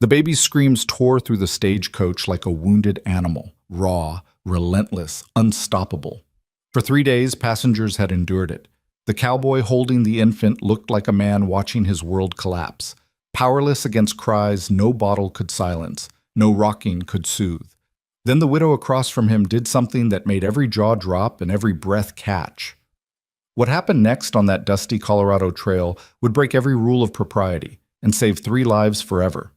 The baby's screams tore through the stagecoach like a wounded animal, raw, relentless, unstoppable. For 3 days, passengers had endured it. The cowboy holding the infant looked like a man watching his world collapse. Powerless against cries no bottle could silence, no rocking could soothe. Then the widow across from him did something that made every jaw drop and every breath catch. What happened next on that dusty Colorado trail would break every rule of propriety and save 3 lives forever.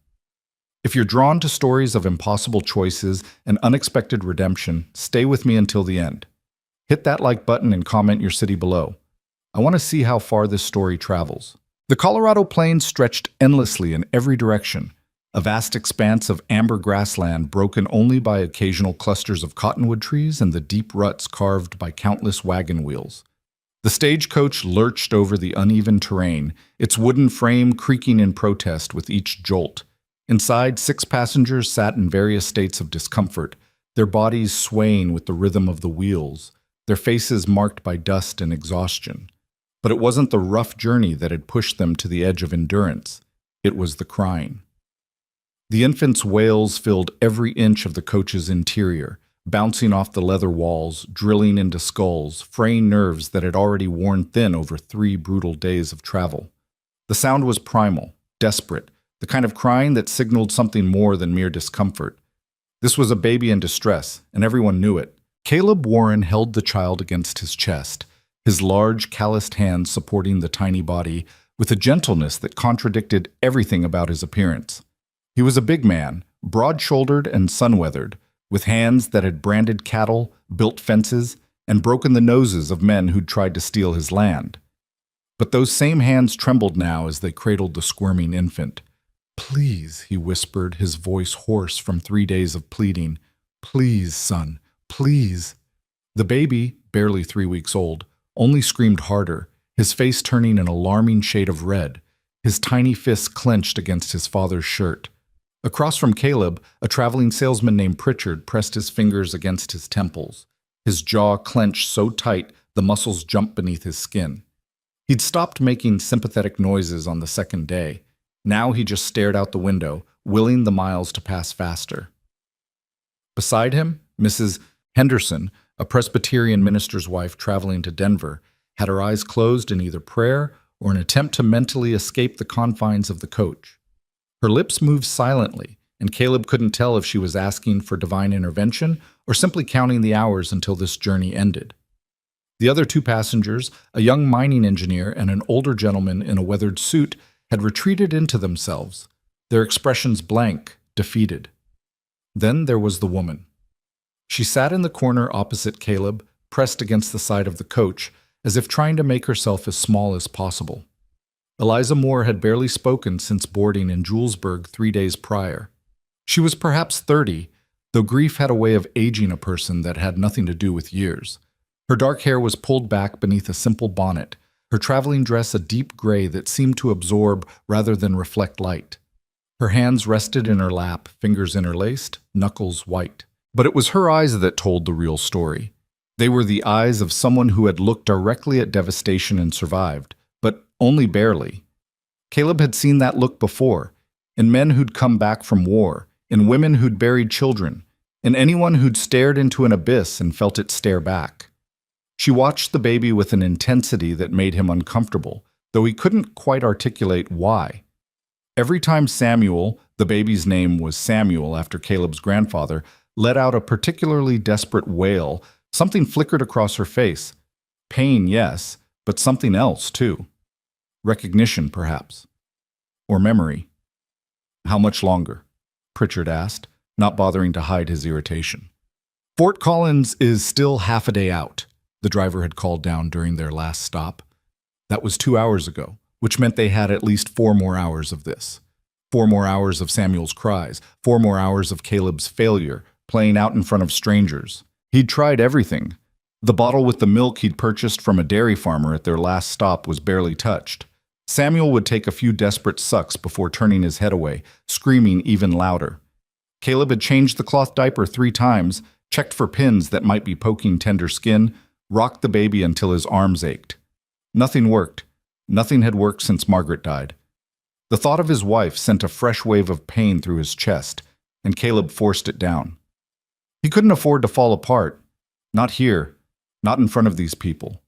If you're drawn to stories of impossible choices and unexpected redemption, stay with me until the end. Hit that like button and comment your city below. I want to see how far this story travels. The Colorado Plains stretched endlessly in every direction, a vast expanse of amber grassland broken only by occasional clusters of cottonwood trees and the deep ruts carved by countless wagon wheels. The stagecoach lurched over the uneven terrain, its wooden frame creaking in protest with each jolt. Inside, 6 passengers sat in various states of discomfort, their bodies swaying with the rhythm of the wheels, their faces marked by dust and exhaustion. But it wasn't the rough journey that had pushed them to the edge of endurance. It was the crying. The infant's wails filled every inch of the coach's interior, bouncing off the leather walls, drilling into skulls, fraying nerves that had already worn thin over 3 brutal days of travel. The sound was primal, desperate, the kind of crying that signaled something more than mere discomfort. This was a baby in distress, and everyone knew it. Caleb Warren held the child against his chest, his large, calloused hands supporting the tiny body with a gentleness that contradicted everything about his appearance. He was a big man, broad-shouldered and sun-weathered, with hands that had branded cattle, built fences, and broken the noses of men who'd tried to steal his land. But those same hands trembled now as they cradled the squirming infant. "Please," he whispered, his voice hoarse from 3 days of pleading. "Please, son, please." The baby, barely 3 weeks old, only screamed harder, his face turning an alarming shade of red, his tiny fists clenched against his father's shirt. Across from Caleb, a traveling salesman named Pritchard pressed his fingers against his temples, his jaw clenched so tight the muscles jumped beneath his skin. He'd stopped making sympathetic noises on the second day. Now he just stared out the window, willing the miles to pass faster. Beside him, Mrs. Henderson, a Presbyterian minister's wife traveling to Denver, had her eyes closed in either prayer or an attempt to mentally escape the confines of the coach. Her lips moved silently, and Caleb couldn't tell if she was asking for divine intervention or simply counting the hours until this journey ended. The other 2 passengers, a young mining engineer and an older gentleman in a weathered suit, had retreated into themselves, their expressions blank, defeated. Then there was the woman. She sat in the corner opposite Caleb, pressed against the side of the coach, as if trying to make herself as small as possible. Eliza Moore had barely spoken since boarding in Julesburg 3 days prior. She was perhaps 30, though grief had a way of aging a person that had nothing to do with years. Her dark hair was pulled back beneath a simple bonnet, her traveling dress a deep gray that seemed to absorb rather than reflect light. Her hands rested in her lap, fingers interlaced, knuckles white. But it was her eyes that told the real story. They were the eyes of someone who had looked directly at devastation and survived, but only barely. Caleb had seen that look before, in men who'd come back from war, in women who'd buried children, in anyone who'd stared into an abyss and felt it stare back. She watched the baby with an intensity that made him uncomfortable, though he couldn't quite articulate why. Every time Samuel, the baby's name was Samuel after Caleb's grandfather, let out a particularly desperate wail, something flickered across her face. Pain, yes, but something else, too. Recognition, perhaps. Or memory. "How much longer?" Pritchard asked, not bothering to hide his irritation. "Fort Collins is still half a day out," the driver had called down during their last stop. That was 2 hours ago, which meant they had at least 4 more hours of this. 4 more hours of Samuel's cries, 4 more hours of Caleb's failure, playing out in front of strangers. He'd tried everything. The bottle with the milk he'd purchased from a dairy farmer at their last stop was barely touched. Samuel would take a few desperate sucks before turning his head away, screaming even louder. Caleb had changed the cloth diaper 3 times, checked for pins that might be poking tender skin, rocked the baby until his arms ached. Nothing worked. Nothing had worked since Margaret died. The thought of his wife sent a fresh wave of pain through his chest, and Caleb forced it down. He couldn't afford to fall apart. Not here, not in front of these people.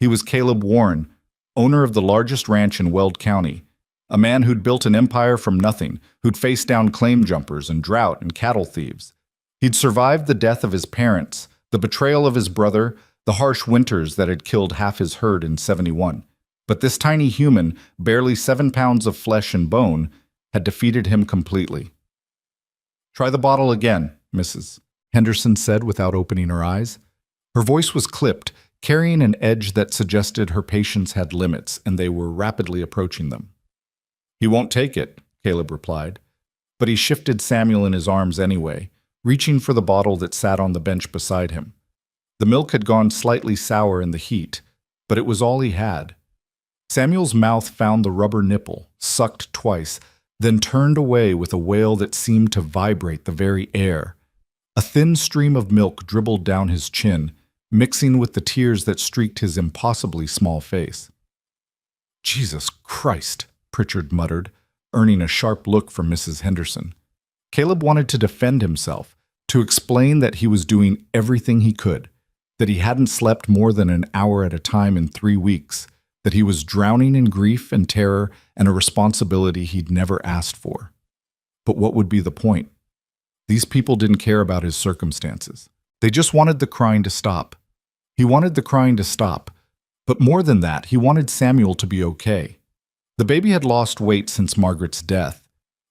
He was Caleb Warren, owner of the largest ranch in Weld County, a man who'd built an empire from nothing, who'd faced down claim jumpers and drought and cattle thieves. He'd survived the death of his parents, the betrayal of his brother, the harsh winters that had killed half his herd in '71. But this tiny human, barely 7 pounds of flesh and bone, had defeated him completely. "Try the bottle again, Mrs." Henderson said without opening her eyes. Her voice was clipped, carrying an edge that suggested her patience had limits, and they were rapidly approaching them. "He won't take it," Caleb replied. But he shifted Samuel in his arms anyway, reaching for the bottle that sat on the bench beside him. The milk had gone slightly sour in the heat, but it was all he had. Samuel's mouth found the rubber nipple, sucked twice, then turned away with a wail that seemed to vibrate the very air. A thin stream of milk dribbled down his chin, mixing with the tears that streaked his impossibly small face. "Jesus Christ," Pritchard muttered, earning a sharp look from Mrs. Henderson. Caleb wanted to defend himself, to explain that he was doing everything he could, that he hadn't slept more than an hour at a time in 3 weeks, that he was drowning in grief and terror and a responsibility he'd never asked for. But what would be the point? These people didn't care about his circumstances. They just wanted the crying to stop. He wanted the crying to stop, but more than that, he wanted Samuel to be okay. The baby had lost weight since Margaret's death.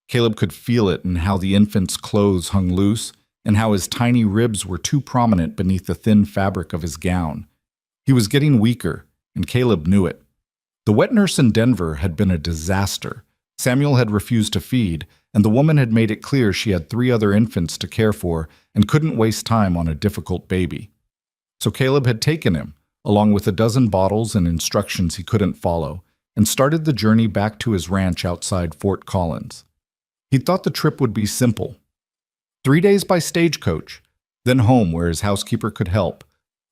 Caleb could feel it in how the infant's clothes hung loose and how his tiny ribs were too prominent beneath the thin fabric of his gown. He was getting weaker, and Caleb knew it. The wet nurse in Denver had been a disaster. Samuel had refused to feed, and the woman had made it clear she had 3 other infants to care for and couldn't waste time on a difficult baby. So Caleb had taken him, along with a dozen bottles and instructions he couldn't follow, and started the journey back to his ranch outside Fort Collins. He thought the trip would be simple. 3 days by stagecoach, then home where his housekeeper could help,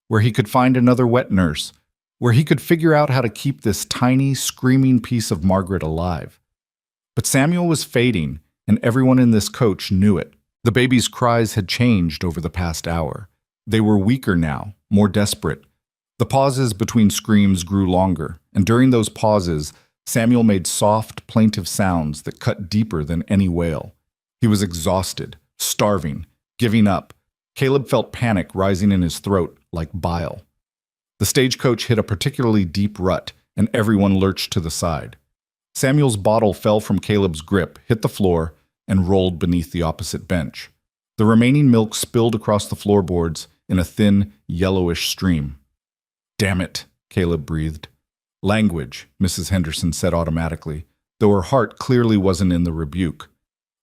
where he could find another wet nurse, where he could figure out how to keep this tiny, screaming piece of Margaret alive. But Samuel was fading, and everyone in this coach knew it. The baby's cries had changed over the past hour. They were weaker now, more desperate. The pauses between screams grew longer, and during those pauses, Samuel made soft, plaintive sounds that cut deeper than any wail. He was exhausted, starving, giving up. Caleb felt panic rising in his throat like bile. The stagecoach hit a particularly deep rut, and everyone lurched to the side. Samuel's bottle fell from Caleb's grip, hit the floor, and rolled beneath the opposite bench. The remaining milk spilled across the floorboards in a thin, yellowish stream. "Damn it," Caleb breathed. "Language," Mrs. Henderson said automatically, though her heart clearly wasn't in the rebuke.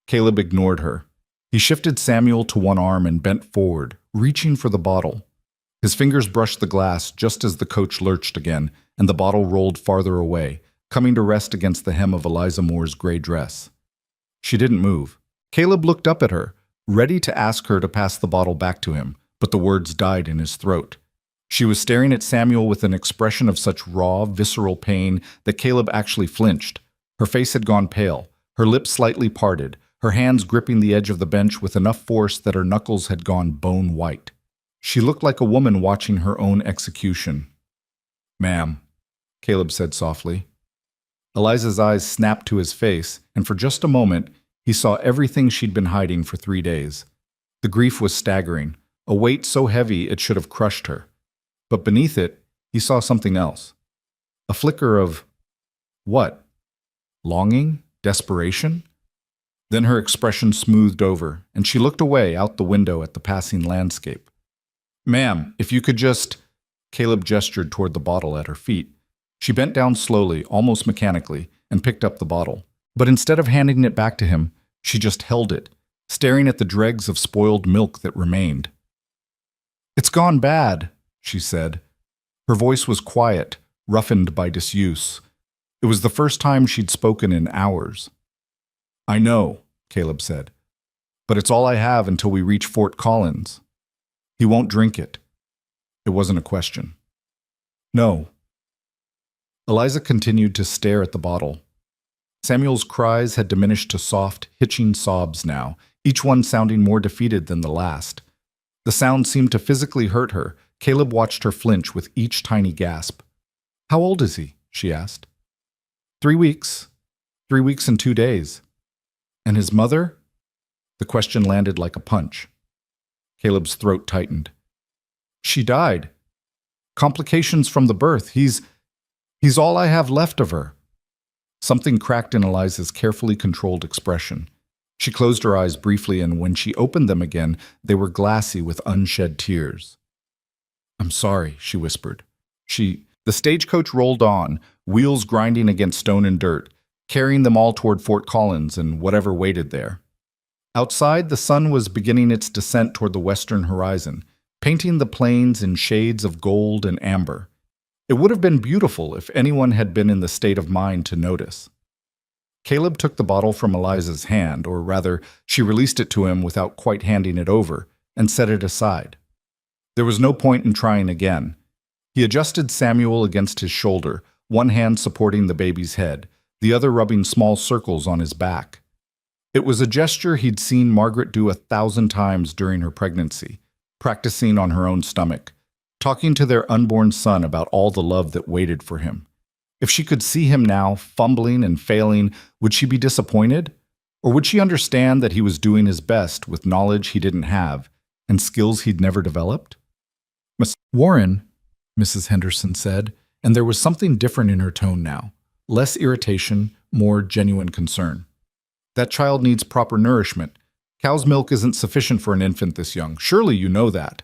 Caleb ignored her. He shifted Samuel to one arm and bent forward, reaching for the bottle. His fingers brushed the glass just as the coach lurched again, and the bottle rolled farther away, coming to rest against the hem of Eliza Moore's gray dress. She didn't move. Caleb looked up at her, ready to ask her to pass the bottle back to him, but the words died in his throat. She was staring at Samuel with an expression of such raw, visceral pain that Caleb actually flinched. Her face had gone pale, her lips slightly parted, her hands gripping the edge of the bench with enough force that her knuckles had gone bone white. She looked like a woman watching her own execution. "Ma'am," Caleb said softly. Eliza's eyes snapped to his face, and for just a moment, he saw everything she'd been hiding for 3 days. The grief was staggering, a weight so heavy it should have crushed her. But beneath it, he saw something else. A flicker of… what? Longing? Desperation? Then her expression smoothed over, and she looked away out the window at the passing landscape. "Ma'am, if you could just…" Caleb gestured toward the bottle at her feet. She bent down slowly, almost mechanically, and picked up the bottle. But instead of handing it back to him, she just held it, staring at the dregs of spoiled milk that remained. "It's gone bad," she said. Her voice was quiet, roughened by disuse. It was the first time she'd spoken in hours. "I know," Caleb said, "but it's all I have until we reach Fort Collins." "He won't drink it." It wasn't a question. "No." Eliza continued to stare at the bottle. Samuel's cries had diminished to soft, hitching sobs now, each one sounding more defeated than the last. The sound seemed to physically hurt her. Caleb watched her flinch with each tiny gasp. "How old is he?" she asked. 3 weeks. 3 weeks and 2 days. And his mother? The question landed like a punch. Caleb's throat tightened. "She died. Complications from the birth. He's all I have left of her." Something cracked in Eliza's carefully controlled expression. She closed her eyes briefly, and when she opened them again, they were glassy with unshed tears. "I'm sorry," she whispered. The stagecoach rolled on, wheels grinding against stone and dirt, carrying them all toward Fort Collins and whatever waited there. Outside, the sun was beginning its descent toward the western horizon, painting the plains in shades of gold and amber. It would have been beautiful if anyone had been in the state of mind to notice. Caleb took the bottle from Eliza's hand, or rather, she released it to him without quite handing it over, and set it aside. There was no point in trying again. He adjusted Samuel against his shoulder, one hand supporting the baby's head, the other rubbing small circles on his back. It was a gesture he'd seen Margaret do 1,000 times during her pregnancy, practicing on her own stomach, talking to their unborn son about all the love that waited for him. If she could see him now, fumbling and failing, would she be disappointed? Or would she understand that he was doing his best with knowledge he didn't have and skills he'd never developed? "Miss Warren," Mrs. Henderson said, and there was something different in her tone now. Less irritation, more genuine concern. "That child needs proper nourishment. Cow's milk isn't sufficient for an infant this young. Surely you know that."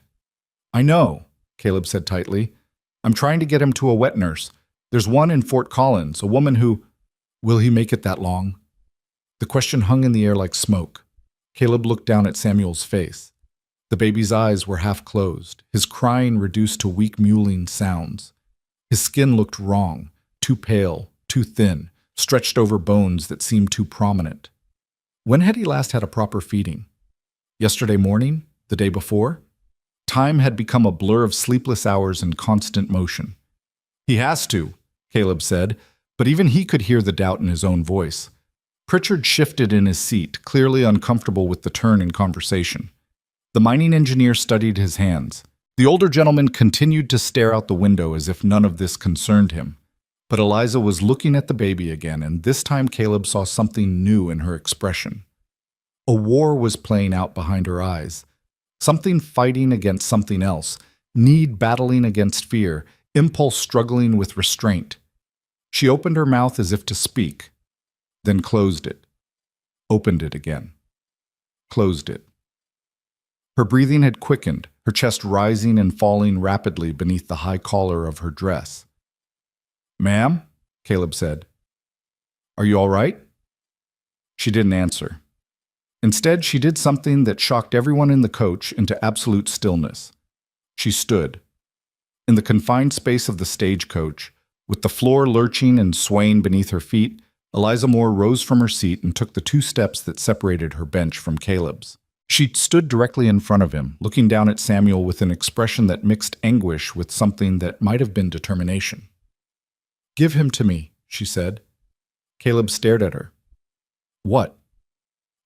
"I know," Caleb said tightly. "I'm trying to get him to a wet nurse. There's one in Fort Collins, a woman who—" "Will he make it that long?" The question hung in the air like smoke. Caleb looked down at Samuel's face. The baby's eyes were half closed, his crying reduced to weak mewling sounds. His skin looked wrong, too pale, too thin, stretched over bones that seemed too prominent. When had he last had a proper feeding? Yesterday morning? The day before? Time had become a blur of sleepless hours and constant motion. "He has to," Caleb said, but even he could hear the doubt in his own voice. Pritchard shifted in his seat, clearly uncomfortable with the turn in conversation. The mining engineer studied his hands. The older gentleman continued to stare out the window as if none of this concerned him. But Eliza was looking at the baby again, and this time Caleb saw something new in her expression. A war was playing out behind her eyes. Something fighting against something else, need battling against fear, impulse struggling with restraint. She opened her mouth as if to speak, then closed it, opened it again, closed it. Her breathing had quickened, her chest rising and falling rapidly beneath the high collar of her dress. "Ma'am?" Caleb said. "Are you all right?" She didn't answer. Instead, she did something that shocked everyone in the coach into absolute stillness. She stood. In the confined space of the stagecoach, with the floor lurching and swaying beneath her feet, Eliza Moore rose from her seat and took the 2 steps that separated her bench from Caleb's. She stood directly in front of him, looking down at Samuel with an expression that mixed anguish with something that might have been determination. "Give him to me," she said. Caleb stared at her. "What?"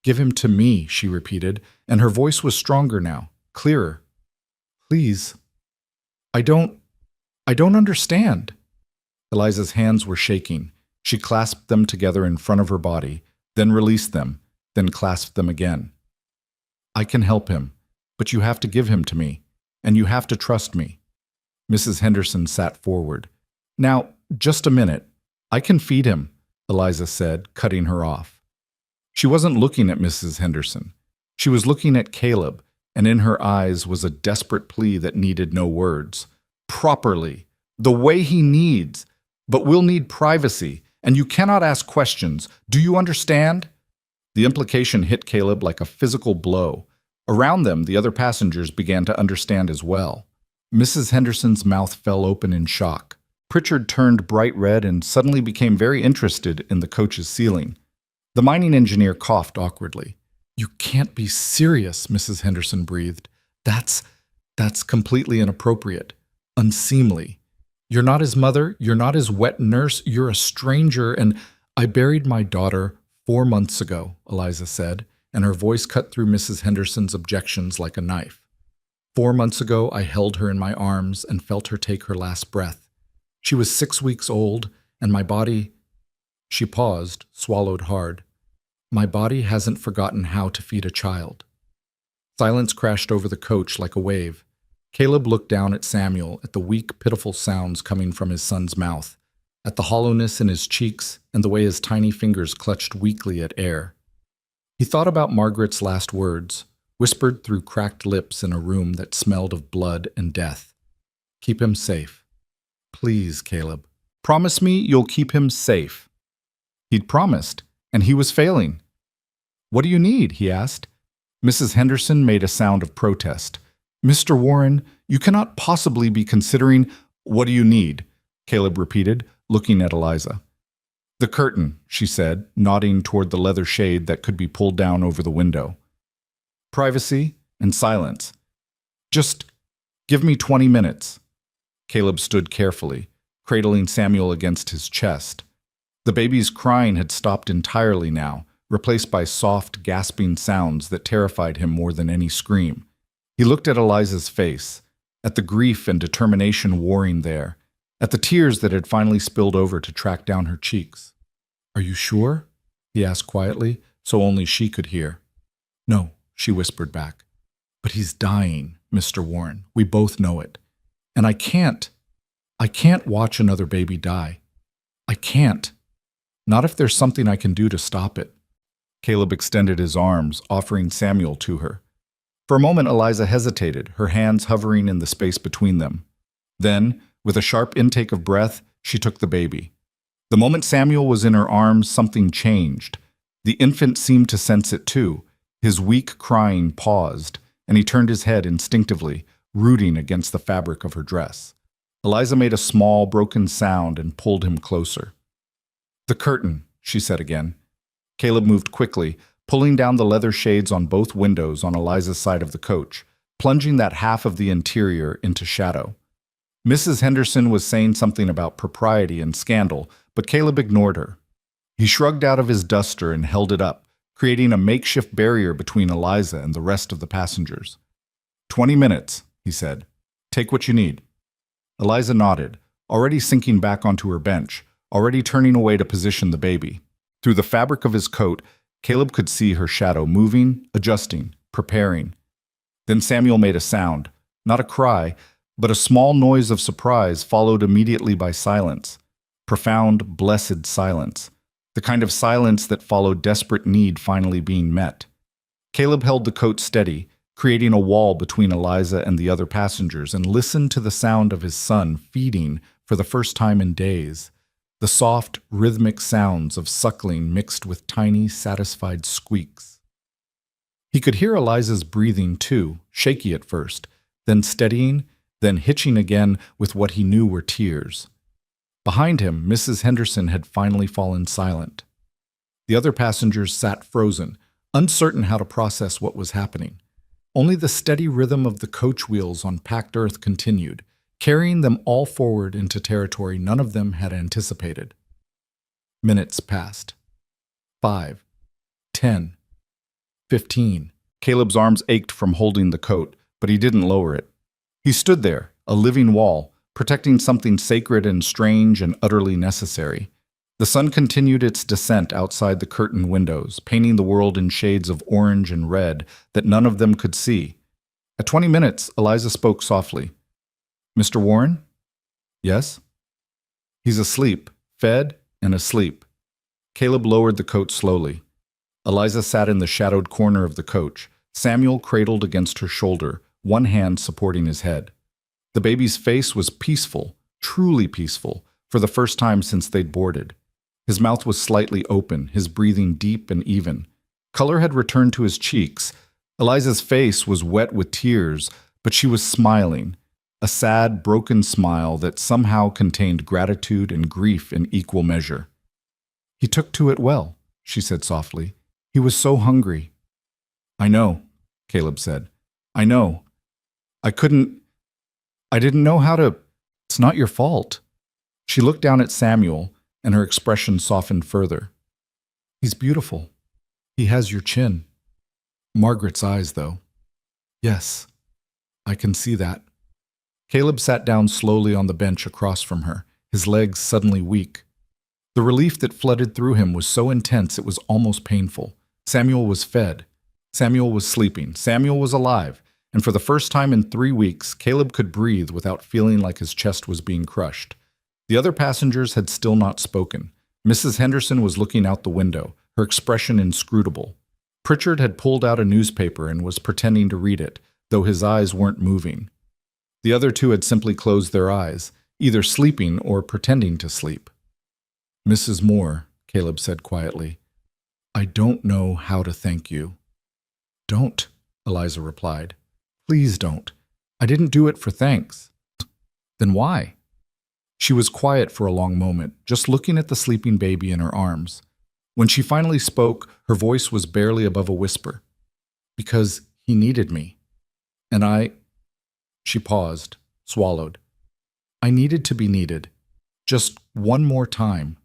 "Give him to me," she repeated, and her voice was stronger now, clearer. "Please. I don't understand." Eliza's hands were shaking. She clasped them together in front of her body, then released them, then clasped them again. "I can help him, but you have to give him to me, and you have to trust me." Mrs. Henderson sat forward. "Now, just a minute. I can feed him," Eliza said, cutting her off. She wasn't looking at Mrs. Henderson. She was looking at Caleb, and in her eyes was a desperate plea that needed no words. "Properly. The way he needs. But we'll need privacy, and you cannot ask questions. Do you understand?" The implication hit Caleb like a physical blow. Around them, the other passengers began to understand as well. Mrs. Henderson's mouth fell open in shock. Pritchard turned bright red and suddenly became very interested in the coach's ceiling. The mining engineer coughed awkwardly. "You can't be serious," Mrs. Henderson breathed. That's completely inappropriate. Unseemly. You're not his mother, you're not his wet nurse, you're a stranger, and I buried my daughter 4 months ago, Eliza said, and her voice cut through Mrs. Henderson's objections like a knife. 4 months ago, I held her in my arms and felt her take her last breath. She was 6 weeks old, and my body— She paused, swallowed hard. My body hasn't forgotten how to feed a child. Silence crashed over the coach like a wave. Caleb looked down at Samuel, at the weak, pitiful sounds coming from his son's mouth, at the hollowness in his cheeks and the way his tiny fingers clutched weakly at air. He thought about Margaret's last words, whispered through cracked lips in a room that smelled of blood and death. Keep him safe. Please, Caleb. Promise me you'll keep him safe. He'd promised, and he was failing. What do you need? He asked. Mrs. Henderson made a sound of protest. Mr. Warren, you cannot possibly be considering— What do you need? Caleb repeated, looking at Eliza. The curtain, she said, nodding toward the leather shade that could be pulled down over the window. Privacy and silence. Just give me 20 minutes. Caleb stood carefully, cradling Samuel against his chest. The baby's crying had stopped entirely now, replaced by soft, gasping sounds that terrified him more than any scream. He looked at Eliza's face, at the grief and determination warring there, at the tears that had finally spilled over to track down her cheeks. Are you sure? He asked quietly, so only she could hear. No, she whispered back. But he's dying, Mr. Warren. We both know it. And I can't watch another baby die. I can't. Not if there's something I can do to stop it. Caleb extended his arms, offering Samuel to her. For a moment, Eliza hesitated, her hands hovering in the space between them. Then, with a sharp intake of breath, she took the baby. The moment Samuel was in her arms, something changed. The infant seemed to sense it too. His weak crying paused, and he turned his head instinctively, rooting against the fabric of her dress. Eliza made a small, broken sound and pulled him closer. The curtain, she said again. Caleb moved quickly, pulling down the leather shades on both windows on Eliza's side of the coach, plunging that half of the interior into shadow. Mrs. Henderson was saying something about propriety and scandal, but Caleb ignored her. He shrugged out of his duster and held it up, creating a makeshift barrier between Eliza and the rest of the passengers. 20 minutes, he said. Take what you need. Eliza nodded, already sinking back onto her bench, already turning away to position the baby. Through the fabric of his coat, Caleb could see her shadow moving, adjusting, preparing. Then Samuel made a sound, not a cry, but a small noise of surprise followed immediately by silence. Profound, blessed silence. The kind of silence that followed desperate need finally being met. Caleb held the coat steady, creating a wall between Eliza and the other passengers, and listened to the sound of his son feeding for the first time in days. The soft, rhythmic sounds of suckling mixed with tiny, satisfied squeaks. He could hear Eliza's breathing too, shaky at first, then steadying, then hitching again with what he knew were tears. Behind him, Mrs. Henderson had finally fallen silent. The other passengers sat frozen, uncertain how to process what was happening. Only the steady rhythm of the coach wheels on packed earth continued, carrying them all forward into territory none of them had anticipated. Minutes passed. 5, 10, 15. Caleb's arms ached from holding the coat, but he didn't lower it. He stood there, a living wall, protecting something sacred and strange and utterly necessary. The sun continued its descent outside the curtained windows, painting the world in shades of orange and red that none of them could see. At 20 minutes, Eliza spoke softly. Mr. Warren? Yes? He's asleep, fed and asleep. Caleb lowered the coat slowly. Eliza sat in the shadowed corner of the coach, Samuel cradled against her shoulder, one hand supporting his head. The baby's face was peaceful, truly peaceful, for the first time since they'd boarded. His mouth was slightly open, his breathing deep and even. Color had returned to his cheeks. Eliza's face was wet with tears, but she was smiling, a sad, broken smile that somehow contained gratitude and grief in equal measure. He took to it well, she said softly. He was so hungry. I know, Caleb said. I know. I didn't know how to— It's not your fault. She looked down at Samuel, and her expression softened further. He's beautiful. He has your chin. Margaret's eyes, though. Yes, I can see that. Caleb sat down slowly on the bench across from her, his legs suddenly weak. The relief that flooded through him was so intense it was almost painful. Samuel was fed. Samuel was sleeping. Samuel was alive. And for the first time in 3 weeks, Caleb could breathe without feeling like his chest was being crushed. The other passengers had still not spoken. Mrs. Henderson was looking out the window, her expression inscrutable. Pritchard had pulled out a newspaper and was pretending to read it, though his eyes weren't moving. The other two had simply closed their eyes, either sleeping or pretending to sleep. Mrs. Moore, Caleb said quietly, I don't know how to thank you. Don't, Eliza replied. Please don't. I didn't do it for thanks. Then why? She was quiet for a long moment, just looking at the sleeping baby in her arms. When she finally spoke, her voice was barely above a whisper. Because he needed me. And She paused, swallowed. I needed to be needed. Just one more time.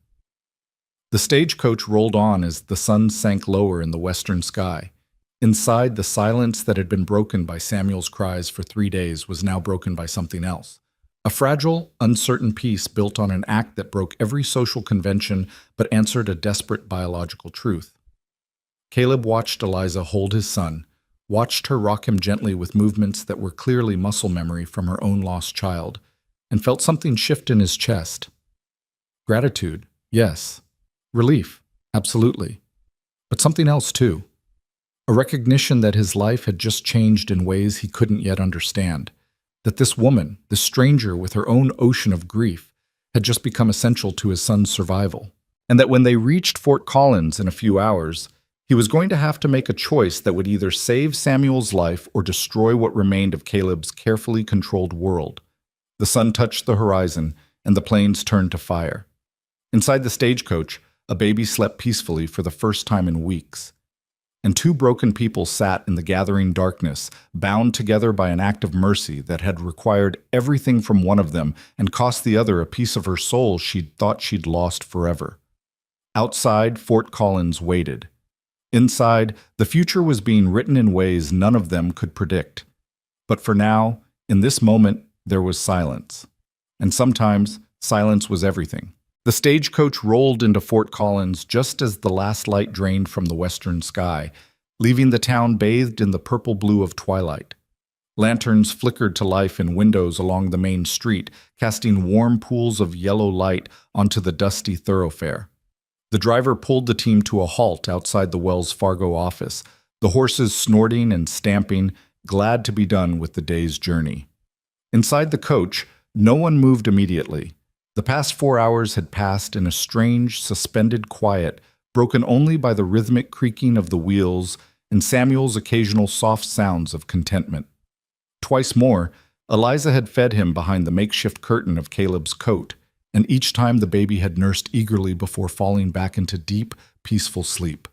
The stagecoach rolled on as the sun sank lower in the western sky. Inside, the silence that had been broken by Samuel's cries for 3 days was now broken by something else. A fragile, uncertain peace built on an act that broke every social convention but answered a desperate biological truth. Caleb watched Eliza hold his son, watched her rock him gently with movements that were clearly muscle memory from her own lost child, and felt something shift in his chest. Gratitude, yes. Relief, absolutely. But something else too. A recognition that his life had just changed in ways he couldn't yet understand. That this woman, this stranger with her own ocean of grief, had just become essential to his son's survival. And that when they reached Fort Collins in a few hours, he was going to have to make a choice that would either save Samuel's life or destroy what remained of Caleb's carefully controlled world. The sun touched the horizon, and the planes turned to fire. Inside the stagecoach, a baby slept peacefully for the first time in weeks. And 2 broken people sat in the gathering darkness, bound together by an act of mercy that had required everything from one of them and cost the other a piece of her soul she'd thought she'd lost forever. Outside, Fort Collins waited. Inside, the future was being written in ways none of them could predict. But for now, in this moment, there was silence. And sometimes, silence was everything. The stagecoach rolled into Fort Collins just as the last light drained from the western sky, leaving the town bathed in the purple blue of twilight. Lanterns flickered to life in windows along the main street, casting warm pools of yellow light onto the dusty thoroughfare. The driver pulled the team to a halt outside the Wells Fargo office, the horses snorting and stamping, glad to be done with the day's journey. Inside the coach, no one moved immediately. The past 4 hours had passed in a strange, suspended quiet, broken only by the rhythmic creaking of the wheels and Samuel's occasional soft sounds of contentment. Twice more, Eliza had fed him behind the makeshift curtain of Caleb's coat, and each time the baby had nursed eagerly before falling back into deep, peaceful sleep.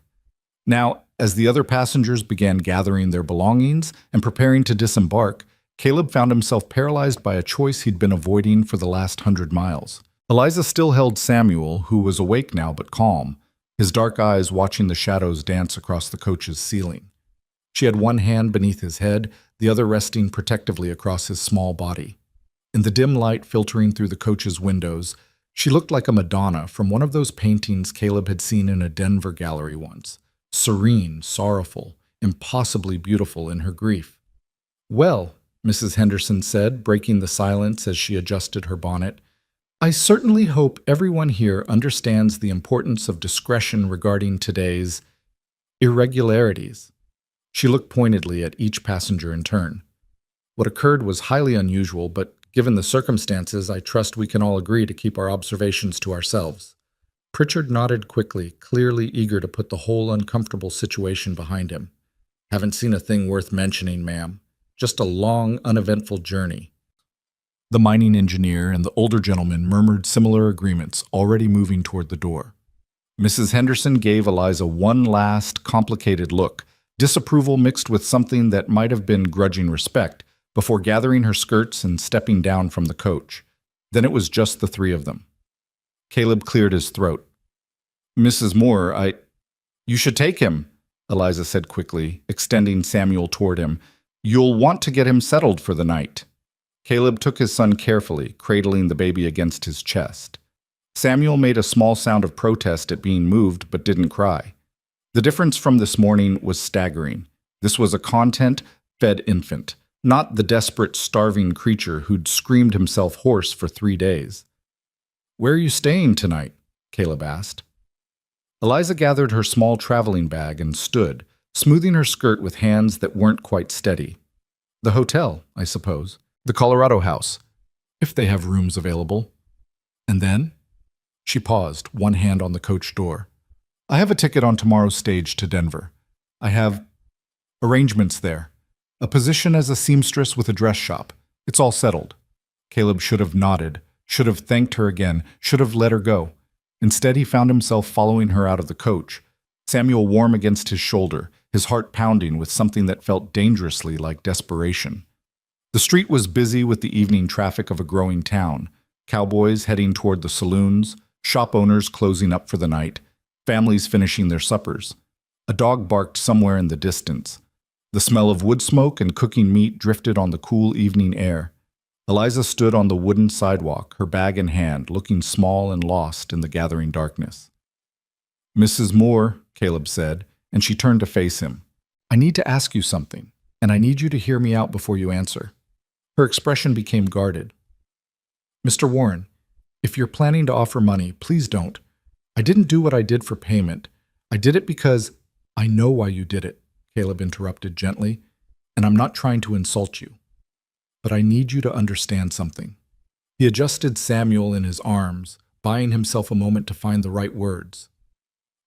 Now, as the other passengers began gathering their belongings and preparing to disembark, Caleb found himself paralyzed by a choice he'd been avoiding for the last 100 miles. Eliza still held Samuel, who was awake now but calm, his dark eyes watching the shadows dance across the coach's ceiling. She had one hand beneath his head, the other resting protectively across his small body. In the dim light filtering through the coach's windows, she looked like a Madonna from one of those paintings Caleb had seen in a Denver gallery once, serene, sorrowful, impossibly beautiful in her grief. "Well," Mrs. Henderson said, breaking the silence as she adjusted her bonnet, "I certainly hope everyone here understands the importance of discretion regarding today's irregularities." She looked pointedly at each passenger in turn. "What occurred was highly unusual, but given the circumstances, I trust we can all agree to keep our observations to ourselves." Pritchard nodded quickly, clearly eager to put the whole uncomfortable situation behind him. "Haven't seen a thing worth mentioning, ma'am. Just a long, uneventful journey." The mining engineer and the older gentleman murmured similar agreements, already moving toward the door. Mrs. Henderson gave Eliza one last, complicated look, disapproval mixed with something that might have been grudging respect, before gathering her skirts and stepping down from the coach. Then it was just the 3 of them. Caleb cleared his throat. Mrs. Moore, You should take him, Eliza said quickly, extending Samuel toward him. You'll want to get him settled for the night. Caleb took his son carefully, cradling the baby against his chest. Samuel made a small sound of protest at being moved, but didn't cry. The difference from this morning was staggering. This was a content-fed infant, not the desperate, starving creature who'd screamed himself hoarse for 3 days. Where are you staying tonight? Caleb asked. Eliza gathered her small traveling bag and stood, smoothing her skirt with hands that weren't quite steady. The hotel, I suppose. The Colorado house, if they have rooms available. And then? She paused, one hand on the coach door. I have a ticket on tomorrow's stage to Denver. I have arrangements there. A position as a seamstress with a dress shop. It's all settled. Caleb should have nodded, should have thanked her again, should have let her go. Instead, he found himself following her out of the coach, Samuel warm against his shoulder, his heart pounding with something that felt dangerously like desperation. The street was busy with the evening traffic of a growing town, cowboys heading toward the saloons, shop owners closing up for the night, families finishing their suppers. A dog barked somewhere in the distance. The smell of wood smoke and cooking meat drifted on the cool evening air. Eliza stood on the wooden sidewalk, her bag in hand, looking small and lost in the gathering darkness. Mrs. Moore, Caleb said, and she turned to face him. I need to ask you something, and I need you to hear me out before you answer. Her expression became guarded. Mr. Warren, if you're planning to offer money, please don't. I didn't do what I did for payment. I did it because I know why you did it, Caleb interrupted gently, and I'm not trying to insult you. But I need you to understand something. He adjusted Samuel in his arms, buying himself a moment to find the right words.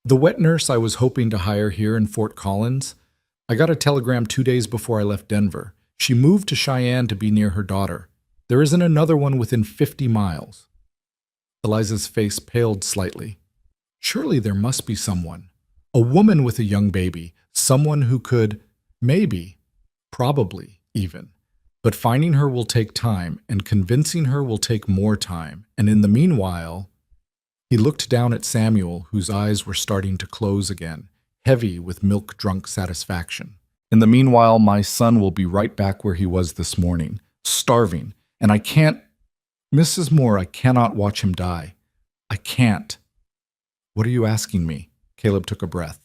The wet nurse I was hoping to hire here in Fort Collins, I got a telegram 2 days before I left Denver. She moved to Cheyenne to be near her daughter. There isn't another one within 50 miles. Eliza's face paled slightly. Surely there must be someone. A woman with a young baby. Someone who could, maybe, probably even. But finding her will take time, and convincing her will take more time. And in the meanwhile, he looked down at Samuel, whose eyes were starting to close again, heavy with milk-drunk satisfaction. In the meanwhile, my son will be right back where he was this morning, starving, and I can't... Mrs. Moore, I cannot watch him die. I can't. What are you asking me? Caleb took a breath.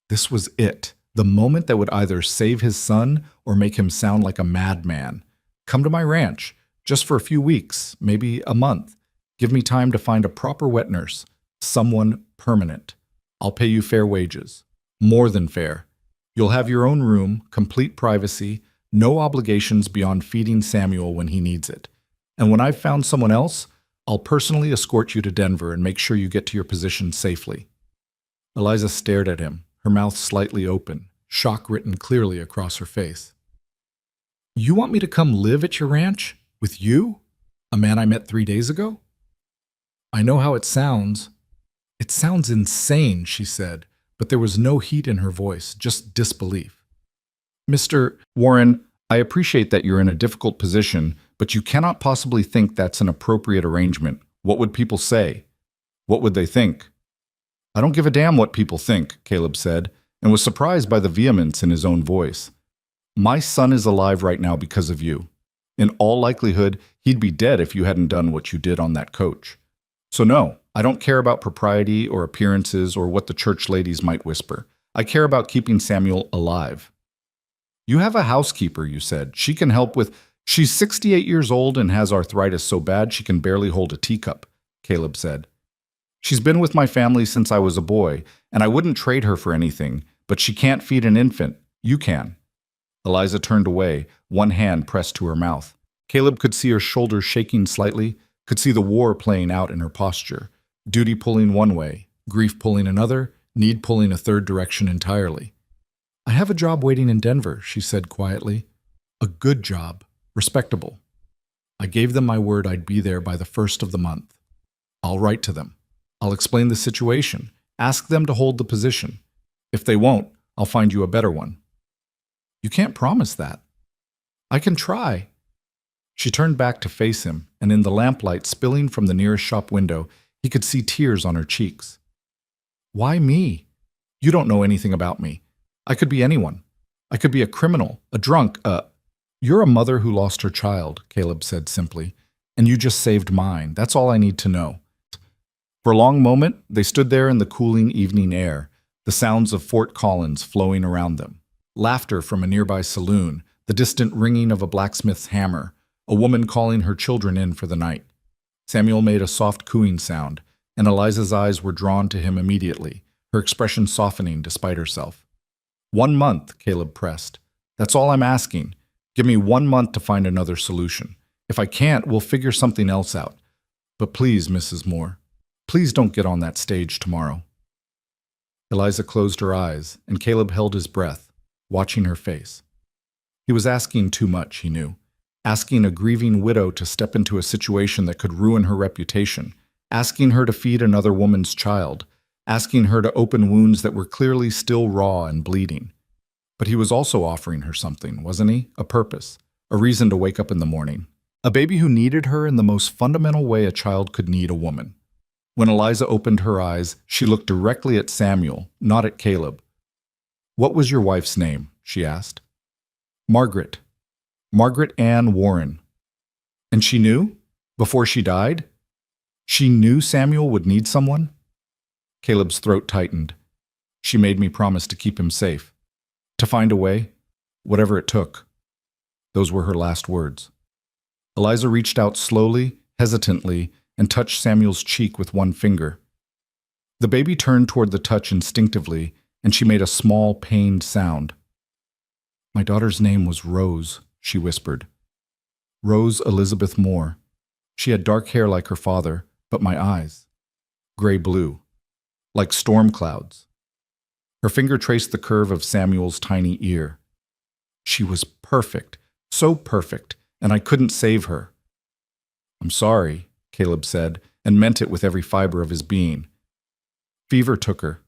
This was it, the moment that would either save his son or make him sound like a madman. Come to my ranch, just for a few weeks, maybe a month. Give me time to find a proper wet nurse, someone permanent. I'll pay you fair wages, more than fair. You'll have your own room, complete privacy, no obligations beyond feeding Samuel when he needs it. And when I've found someone else, I'll personally escort you to Denver and make sure you get to your position safely. Eliza stared at him, her mouth slightly open, shock written clearly across her face. You want me to come live at your ranch? With you? A man I met 3 days ago? I know how it sounds. It sounds insane, she said, but there was no heat in her voice, just disbelief. Mr. Warren, I appreciate that you're in a difficult position, but you cannot possibly think that's an appropriate arrangement. What would people say? What would they think? I don't give a damn what people think, Caleb said, and was surprised by the vehemence in his own voice. My son is alive right now because of you. In all likelihood, he'd be dead if you hadn't done what you did on that coach. So no, I don't care about propriety or appearances or what the church ladies might whisper. I care about keeping Samuel alive. You have a housekeeper, you said. She can help with... She's 68 years old and has arthritis so bad she can barely hold a teacup, Caleb said. She's been with my family since I was a boy, and I wouldn't trade her for anything, but she can't feed an infant. You can. Eliza turned away, one hand pressed to her mouth. Caleb could see her shoulders shaking slightly, could see the war playing out in her posture, duty pulling one way, grief pulling another, need pulling a third direction entirely. I have a job waiting in Denver, she said quietly. A good job, respectable. I gave them my word I'd be there by the 1st of the month. I'll write to them. I'll explain the situation, ask them to hold the position. If they won't, I'll find you a better one. You can't promise that. I can try. She turned back to face him, and in the lamplight spilling from the nearest shop window, he He could see tears on her cheeks. Why me? You don't know anything about me. I could be anyone. I could be a criminal, a drunk, You're a mother who lost her child, Caleb said simply, and you just saved mine. That's all I need to know. For a long moment, they stood there in the cooling evening air, the sounds of Fort Collins flowing around them. Laughter from a nearby saloon, the distant ringing of a blacksmith's hammer, a woman calling her children in for the night. Samuel made a soft cooing sound, and Eliza's eyes were drawn to him immediately, her expression softening despite herself. 1 month, Caleb pressed. That's all I'm asking. Give me 1 month to find another solution. If I can't, we'll figure something else out. But please, Mrs. Moore, please don't get on that stage tomorrow. Eliza closed her eyes, and Caleb held his breath, watching her face. He was asking too much, he knew. Asking a grieving widow to step into a situation that could ruin her reputation. Asking her to feed another woman's child. Asking her to open wounds that were clearly still raw and bleeding. But he was also offering her something, wasn't he? A purpose, a reason to wake up in the morning. A baby who needed her in the most fundamental way a child could need a woman. When Eliza opened her eyes, she looked directly at Samuel, not at Caleb. What was your wife's name? She asked. Margaret. Margaret Ann Warren. And she knew? Before she died? She knew Samuel would need someone? Caleb's throat tightened. She made me promise to keep him safe. To find a way, whatever it took. Those were her last words. Eliza reached out slowly, hesitantly, and touched Samuel's cheek with one finger. The baby turned toward the touch instinctively, and she made a small, pained sound. My daughter's name was Rose, she whispered. Rose Elizabeth Moore. She had dark hair like her father, but my eyes, gray-blue, like storm clouds. Her finger traced the curve of Samuel's tiny ear. She was perfect, so perfect, and I couldn't save her. I'm sorry, Caleb said, and meant it with every fiber of his being. Fever took her.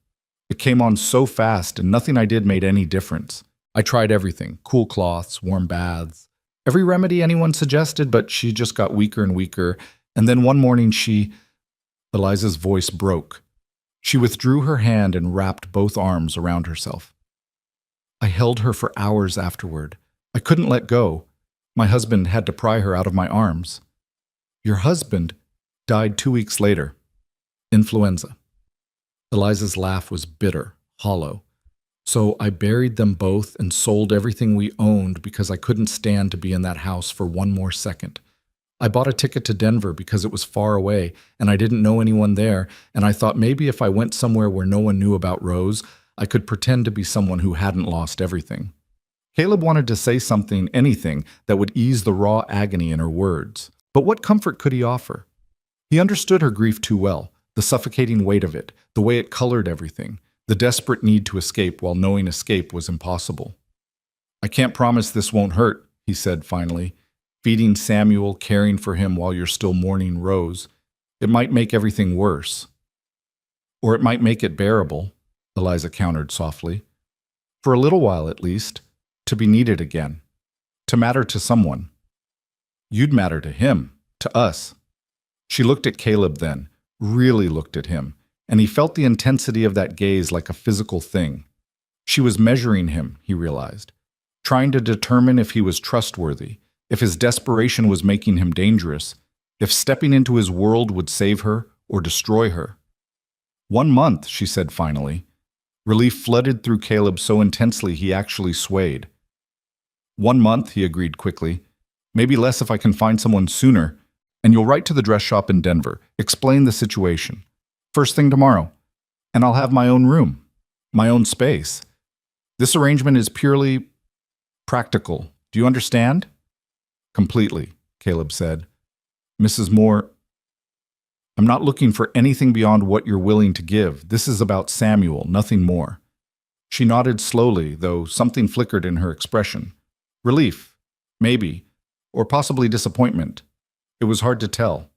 It came on so fast, and nothing I did made any difference. I tried everything, cool cloths, warm baths, every remedy anyone suggested, but she just got weaker and weaker, and then one morning Eliza's voice broke. She withdrew her hand and wrapped both arms around herself. I held her for hours afterward. I couldn't let go. My husband had to pry her out of my arms. Your husband died 2 weeks later. Influenza. Eliza's laugh was bitter, hollow. So I buried them both and sold everything we owned because I couldn't stand to be in that house for one more second. I bought a ticket to Denver because it was far away and I didn't know anyone there, and I thought maybe if I went somewhere where no one knew about Rose, I could pretend to be someone who hadn't lost everything. Caleb wanted to say something, anything, that would ease the raw agony in her words. But what comfort could he offer? He understood her grief too well, the suffocating weight of it, the way it colored everything, the desperate need to escape while knowing escape was impossible. I can't promise this won't hurt, he said finally. Feeding Samuel, caring for him while you're still mourning Rose. It might make everything worse. Or it might make it bearable, Eliza countered softly. For a little while at least, to be needed again, to matter to someone. You'd matter to him, to us. She looked at Caleb then, really looked at him, and he felt the intensity of that gaze like a physical thing. She was measuring him, he realized, trying to determine if he was trustworthy, if his desperation was making him dangerous, if stepping into his world would save her or destroy her. 1 month, she said finally. Relief flooded through Caleb so intensely he actually swayed. 1 month, he agreed quickly. Maybe less if I can find someone sooner. And you'll write to the dress shop in Denver, explain the situation. First thing tomorrow. And I'll have my own room, my own space. This arrangement is purely practical. Do you understand? Completely, Caleb said. Mrs. Moore, I'm not looking for anything beyond what you're willing to give. This is about Samuel, nothing more. She nodded slowly, though something flickered in her expression. Relief, maybe, or possibly disappointment. It was hard to tell.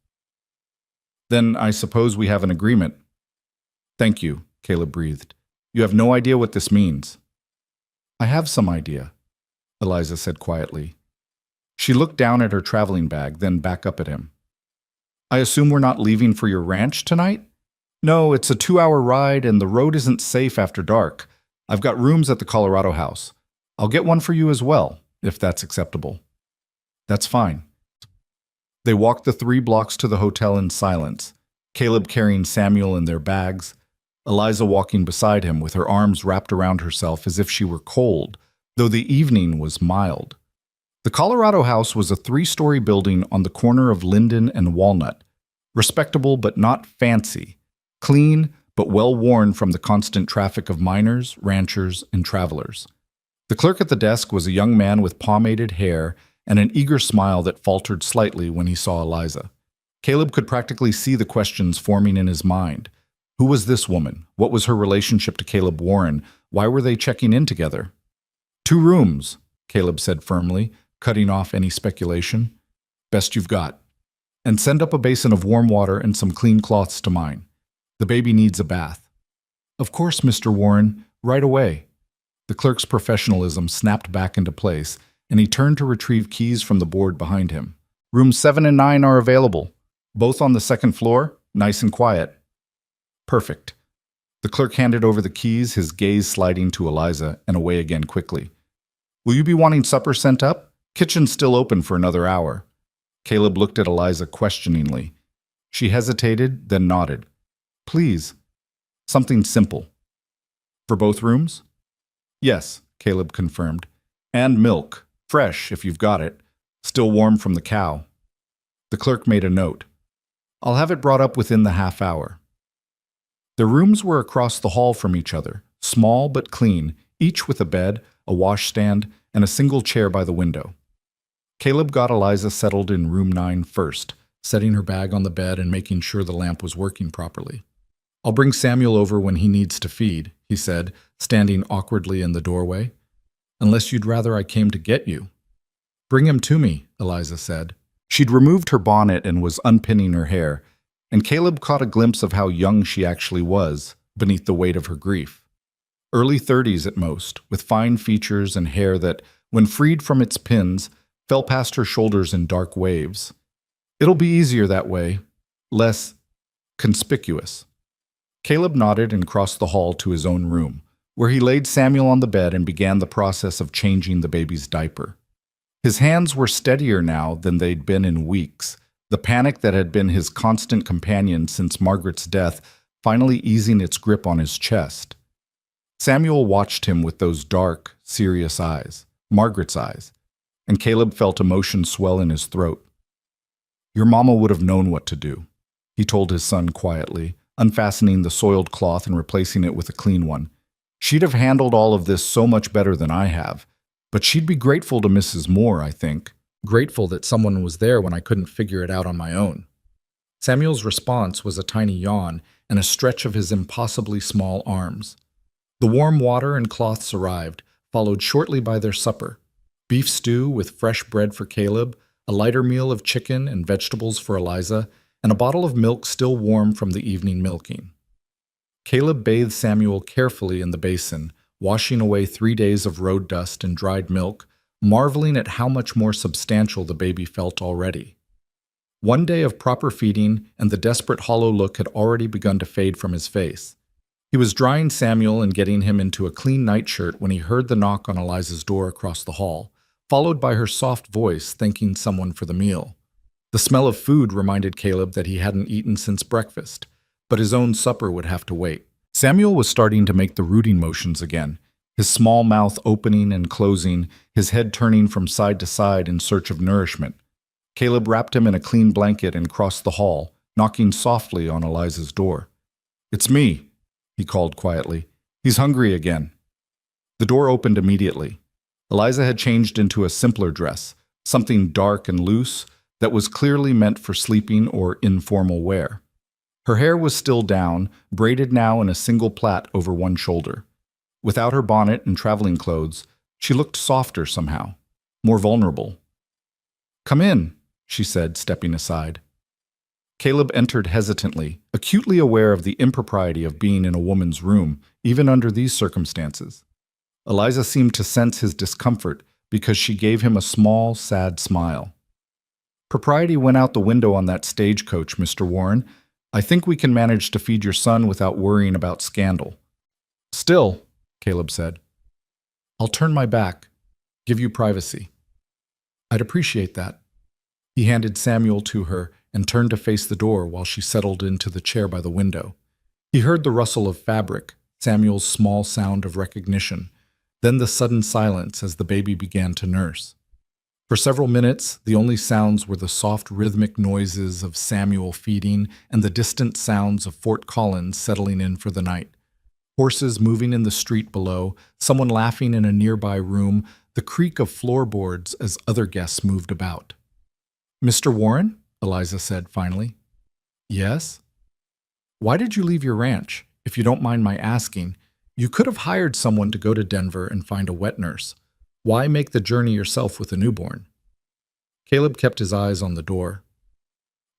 Then I suppose we have an agreement. Thank you, Caleb breathed. You have no idea what this means. I have some idea, Eliza said quietly. She looked down at her traveling bag, then back up at him. I assume we're not leaving for your ranch tonight? No, it's a 2-hour ride and the road isn't safe after dark. I've got rooms at the Colorado House. I'll get one for you as well, if that's acceptable. That's fine. They walked the 3 blocks to the hotel in silence, Caleb carrying Samuel in their bags, Eliza walking beside him with her arms wrapped around herself as if she were cold, though the evening was mild. The Colorado House was a 3-story building on the corner of Linden and Walnut, respectable but not fancy, clean but well-worn from the constant traffic of miners, ranchers, and travelers. The clerk at the desk was a young man with pomaded hair and an eager smile that faltered slightly when he saw Eliza. Caleb could practically see the questions forming in his mind. Who was this woman? What was her relationship to Caleb Warren? Why were they checking in together? 2 rooms, Caleb said firmly, cutting off any speculation. Best you've got. And send up a basin of warm water and some clean cloths to mine. The baby needs a bath. Of course, Mr. Warren, right away. The clerk's professionalism snapped back into place, and he turned to retrieve keys from the board behind him. Rooms 7 and 9 are available. Both on the 2nd floor, nice and quiet. Perfect. The clerk handed over the keys, his gaze sliding to Eliza and away again quickly. Will you be wanting supper sent up? Kitchen's still open for another hour. Caleb looked at Eliza questioningly. She hesitated, then nodded. Please. Something simple. For both rooms? Yes, Caleb confirmed. And milk. Fresh, if you've got it. Still warm from the cow. The clerk made a note. I'll have it brought up within the half hour. The rooms were across the hall from each other, small but clean, each with a bed, a washstand, and a single chair by the window. Caleb got Eliza settled in room 9 first, setting her bag on the bed and making sure the lamp was working properly. I'll bring Samuel over when he needs to feed, he said, standing awkwardly in the doorway. Unless you'd rather I came to get you. Bring him to me, Eliza said. She'd removed her bonnet and was unpinning her hair, and Caleb caught a glimpse of how young she actually was beneath the weight of her grief. Early 30s at most, with fine features and hair that, when freed from its pins, fell past her shoulders in dark waves. It'll be easier that way, less conspicuous. Caleb nodded and crossed the hall to his own room, where he laid Samuel on the bed and began the process of changing the baby's diaper. His hands were steadier now than they'd been in weeks, the panic that had been his constant companion since Margaret's death finally easing its grip on his chest. Samuel watched him with those dark, serious eyes, Margaret's eyes, and Caleb felt emotion swell in his throat. Your mama would have known what to do, he told his son quietly, unfastening the soiled cloth and replacing it with a clean one. She'd have handled all of this so much better than I have. But she'd be grateful to Mrs. Moore, I think. Grateful that someone was there when I couldn't figure it out on my own. Samuel's response was a tiny yawn and a stretch of his impossibly small arms. The warm water and cloths arrived, followed shortly by their supper. Beef stew with fresh bread for Caleb, a lighter meal of chicken and vegetables for Eliza, and a bottle of milk still warm from the evening milking. Caleb bathed Samuel carefully in the basin, washing away 3 days of road dust and dried milk, marveling at how much more substantial the baby felt already. 1 day of proper feeding, and the desperate hollow look had already begun to fade from his face. He was drying Samuel and getting him into a clean nightshirt when he heard the knock on Eliza's door across the hall, followed by her soft voice thanking someone for the meal. The smell of food reminded Caleb that he hadn't eaten since breakfast, but his own supper would have to wait. Samuel was starting to make the rooting motions again, his small mouth opening and closing, his head turning from side to side in search of nourishment. Caleb wrapped him in a clean blanket and crossed the hall, knocking softly on Eliza's door. It's me, he called quietly. He's hungry again. The door opened immediately. Eliza had changed into a simpler dress, something dark and loose that was clearly meant for sleeping or informal wear. Her hair was still down, braided now in a single plait over one shoulder. Without her bonnet and traveling clothes, she looked softer somehow, more vulnerable. Come in, she said, stepping aside. Caleb entered hesitantly, acutely aware of the impropriety of being in a woman's room, even under these circumstances. Eliza seemed to sense his discomfort because she gave him a small, sad smile. Propriety went out the window on that stagecoach, Mr. Warren. I think we can manage to feed your son without worrying about scandal. Still, Caleb said, I'll turn my back, give you privacy. I'd appreciate that. He handed Samuel to her and turned to face the door while she settled into the chair by the window. He heard the rustle of fabric, Samuel's small sound of recognition, then the sudden silence as the baby began to nurse. For several minutes, the only sounds were the soft rhythmic noises of Samuel feeding and the distant sounds of Fort Collins settling in for the night. Horses moving in the street below, someone laughing in a nearby room, the creak of floorboards as other guests moved about. Mr. Warren? Eliza said finally. Yes? Why did you leave your ranch? If you don't mind my asking, you could have hired someone to go to Denver and find a wet nurse. Why make the journey yourself with a newborn? Caleb kept his eyes on the door.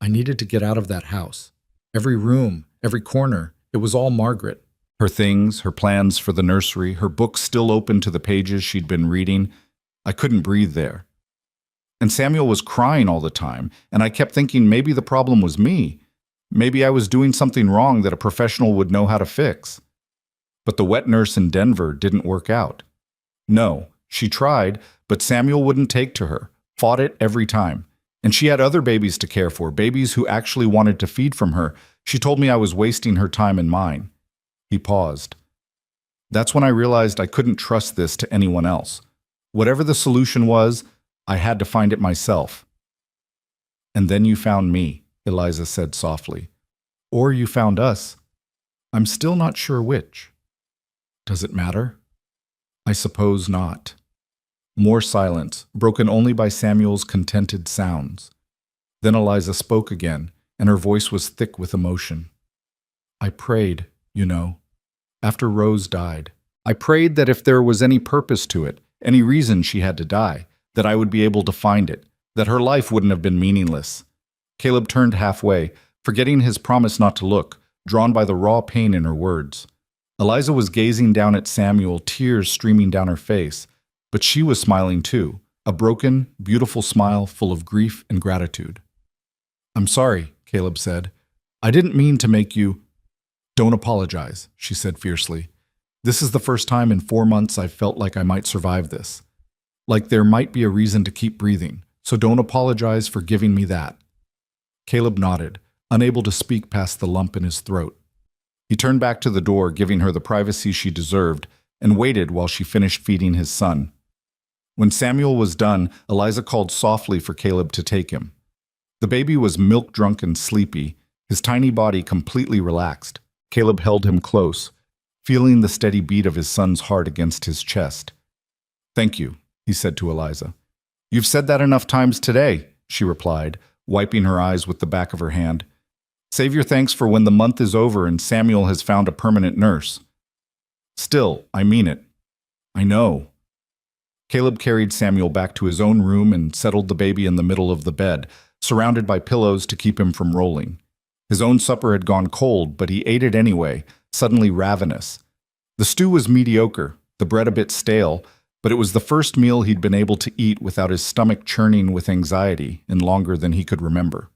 I needed to get out of that house. Every room, every corner, it was all Margaret. Her things, her plans for the nursery, her books still open to the pages she'd been reading. I couldn't breathe there. And Samuel was crying all the time, and I kept thinking maybe the problem was me. Maybe I was doing something wrong that a professional would know how to fix. But the wet nurse in Denver didn't work out. No, she tried, but Samuel wouldn't take to her, fought it every time. And she had other babies to care for, babies who actually wanted to feed from her. She told me I was wasting her time and mine. He paused. That's when I realized I couldn't trust this to anyone else. Whatever the solution was, I had to find it myself. And then you found me, Eliza said softly. Or you found us. I'm still not sure which. Does it matter? I suppose not. More silence, broken only by Samuel's contented sounds. Then Eliza spoke again, and her voice was thick with emotion. I prayed, you know, after Rose died. I prayed that if there was any purpose to it, any reason she had to die, that I would be able to find it, that her life wouldn't have been meaningless. Caleb turned halfway, forgetting his promise not to look, drawn by the raw pain in her words. Eliza was gazing down at Samuel, tears streaming down her face, but she was smiling too, a broken, beautiful smile full of grief and gratitude. I'm sorry, Caleb said. I didn't mean to make you... Don't apologize, she said fiercely. This is the first time in 4 months I've felt like I might survive this. Like there might be a reason to keep breathing, so don't apologize for giving me that. Caleb nodded, unable to speak past the lump in his throat. He turned back to the door, giving her the privacy she deserved, and waited while she finished feeding his son. When Samuel was done, Eliza called softly for Caleb to take him. The baby was milk-drunk and sleepy, his tiny body completely relaxed. Caleb held him close, feeling the steady beat of his son's heart against his chest. Thank you, he said to Eliza. You've said that enough times today, she replied, wiping her eyes with the back of her hand. Save your thanks for when the month is over and Samuel has found a permanent nurse. Still, I mean it. I know. Caleb carried Samuel back to his own room and settled the baby in the middle of the bed, surrounded by pillows to keep him from rolling. His own supper had gone cold, but he ate it anyway, suddenly ravenous. The stew was mediocre, the bread a bit stale, but it was the first meal he'd been able to eat without his stomach churning with anxiety in longer than he could remember.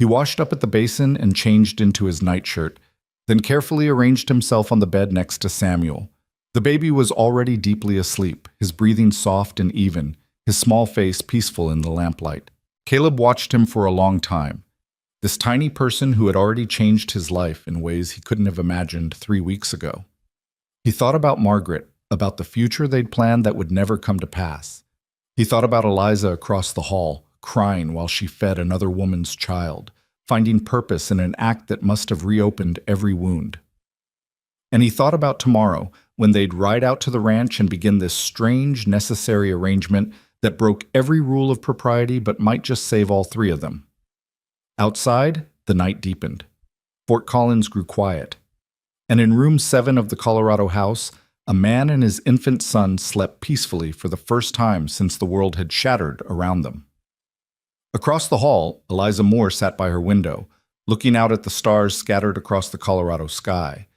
He washed up at the basin and changed into his nightshirt, then carefully arranged himself on the bed next to Samuel. The baby was already deeply asleep, his breathing soft and even, his small face peaceful in the lamplight. Caleb watched him for a long time. This tiny person who had already changed his life in ways he couldn't have imagined 3 weeks ago. He thought about Margaret, about the future they'd planned that would never come to pass. He thought about Eliza across the hall, crying while she fed another woman's child, finding purpose in an act that must have reopened every wound. And he thought about tomorrow, when they'd ride out to the ranch and begin this strange, necessary arrangement that broke every rule of propriety but might just save all 3 of them. Outside, the night deepened. Fort Collins grew quiet. And in room 7 of the Colorado house, a man and his infant son slept peacefully for the first time since the world had shattered around them. Across the hall, Eliza Moore sat by her window, looking out at the stars scattered across the Colorado sky,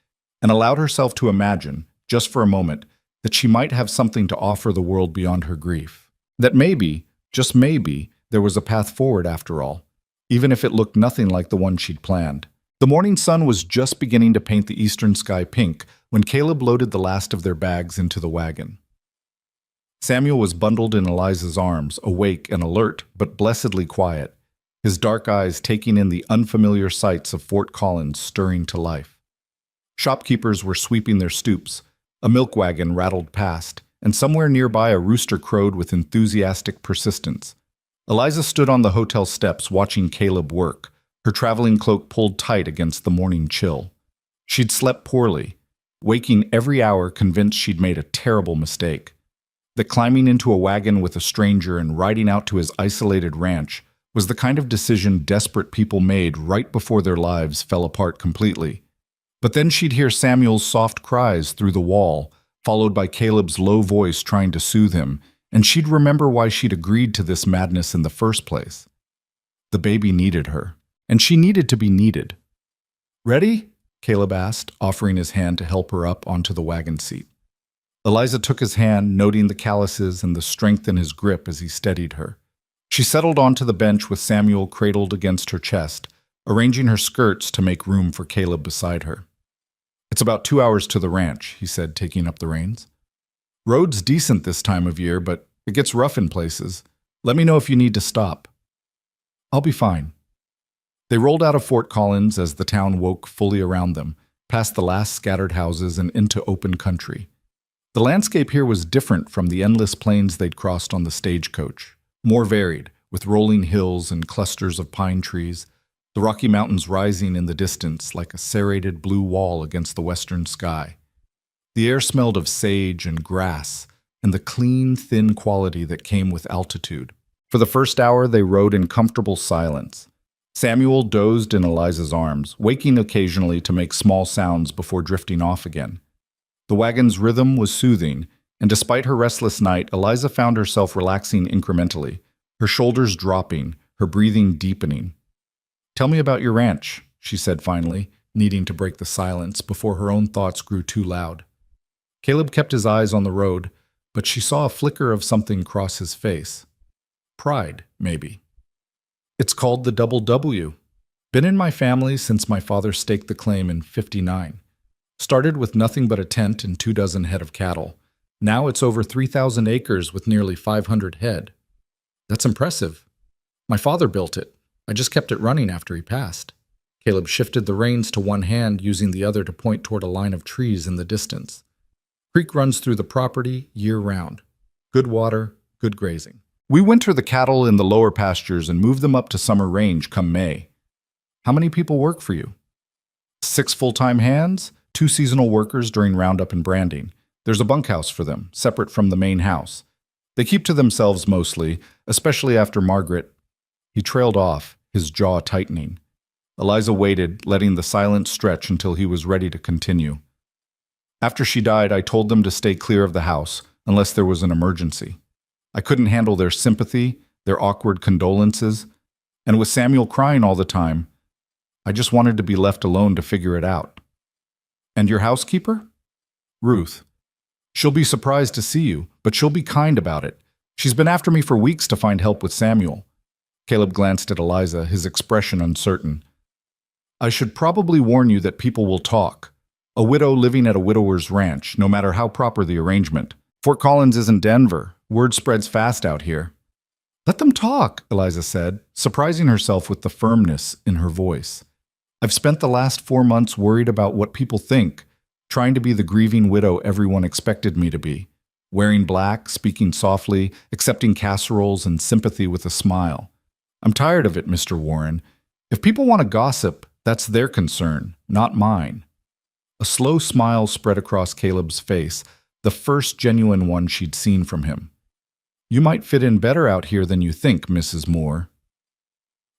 and allowed herself to imagine, just for a moment, that she might have something to offer the world beyond her grief. That maybe, just maybe, there was a path forward after all, even if it looked nothing like the one she'd planned. The morning sun was just beginning to paint the eastern sky pink when Caleb loaded the last of their bags into the wagon. Samuel was bundled in Eliza's arms, awake and alert, but blessedly quiet, his dark eyes taking in the unfamiliar sights of Fort Collins stirring to life. Shopkeepers were sweeping their stoops, a milk wagon rattled past, and somewhere nearby a rooster crowed with enthusiastic persistence. Eliza stood on the hotel steps watching Caleb work, her traveling cloak pulled tight against the morning chill. She'd slept poorly, waking every hour convinced she'd made a terrible mistake. That climbing into a wagon with a stranger and riding out to his isolated ranch was the kind of decision desperate people made right before their lives fell apart completely. But then she'd hear Samuel's soft cries through the wall, followed by Caleb's low voice trying to soothe him, and she'd remember why she'd agreed to this madness in the first place. The baby needed her, and she needed to be needed. "Ready?" Caleb asked, offering his hand to help her up onto the wagon seat. Eliza took his hand, noting the calluses and the strength in his grip as he steadied her. She settled onto the bench with Samuel cradled against her chest, arranging her skirts to make room for Caleb beside her. "It's about 2 hours to the ranch," he said, taking up the reins. "Road's decent this time of year, but it gets rough in places. Let me know if you need to stop." "I'll be fine." They rolled out of Fort Collins as the town woke fully around them, past the last scattered houses and into open country. The landscape here was different from the endless plains they'd crossed on the stagecoach, more varied, with rolling hills and clusters of pine trees, the Rocky Mountains rising in the distance like a serrated blue wall against the western sky. The air smelled of sage and grass, and the clean, thin quality that came with altitude. For the first hour, they rode in comfortable silence. Samuel dozed in Eliza's arms, waking occasionally to make small sounds before drifting off again. The wagon's rhythm was soothing, and despite her restless night, Eliza found herself relaxing incrementally, her shoulders dropping, her breathing deepening. "Tell me about your ranch," she said finally, needing to break the silence before her own thoughts grew too loud. Caleb kept his eyes on the road, but she saw a flicker of something cross his face. Pride, maybe. "It's called the Double W. Been in my family since my father staked the claim in '59. Started with nothing but a tent and 24 head of cattle. Now it's over 3,000 acres with nearly 500 head. That's impressive. My father built it. I just kept it running after he passed." Caleb shifted the reins to one hand, using the other to point toward a line of trees in the distance. "Creek runs through the property year-round. Good water, good grazing. We winter the cattle in the lower pastures and move them up to summer range come May." "How many people work for you?" 6 full-time hands, 2 seasonal workers during roundup and branding. There's a bunkhouse for them, separate from the main house. They keep to themselves mostly, especially after Margaret." He trailed off, his jaw tightening. Eliza waited, letting the silence stretch until he was ready to continue. "After she died, I told them to stay clear of the house, unless there was an emergency. I couldn't handle their sympathy, their awkward condolences, and with Samuel crying all the time, I just wanted to be left alone to figure it out." "And your housekeeper?" "Ruth. She'll be surprised to see you, but she'll be kind about it. She's been after me for weeks to find help with Samuel." Caleb glanced at Eliza, his expression uncertain. "I should probably warn you that people will talk. A widow living at a widower's ranch, no matter how proper the arrangement. Fort Collins isn't Denver. Word spreads fast out here." "Let them talk," Eliza said, surprising herself with the firmness in her voice. "I've spent the last 4 months worried about what people think, trying to be the grieving widow everyone expected me to be, wearing black, speaking softly, accepting casseroles and sympathy with a smile. I'm tired of it, Mr. Warren. If people want to gossip, that's their concern, not mine." A slow smile spread across Caleb's face, the first genuine one she'd seen from him. "You might fit in better out here than you think, Mrs. Moore."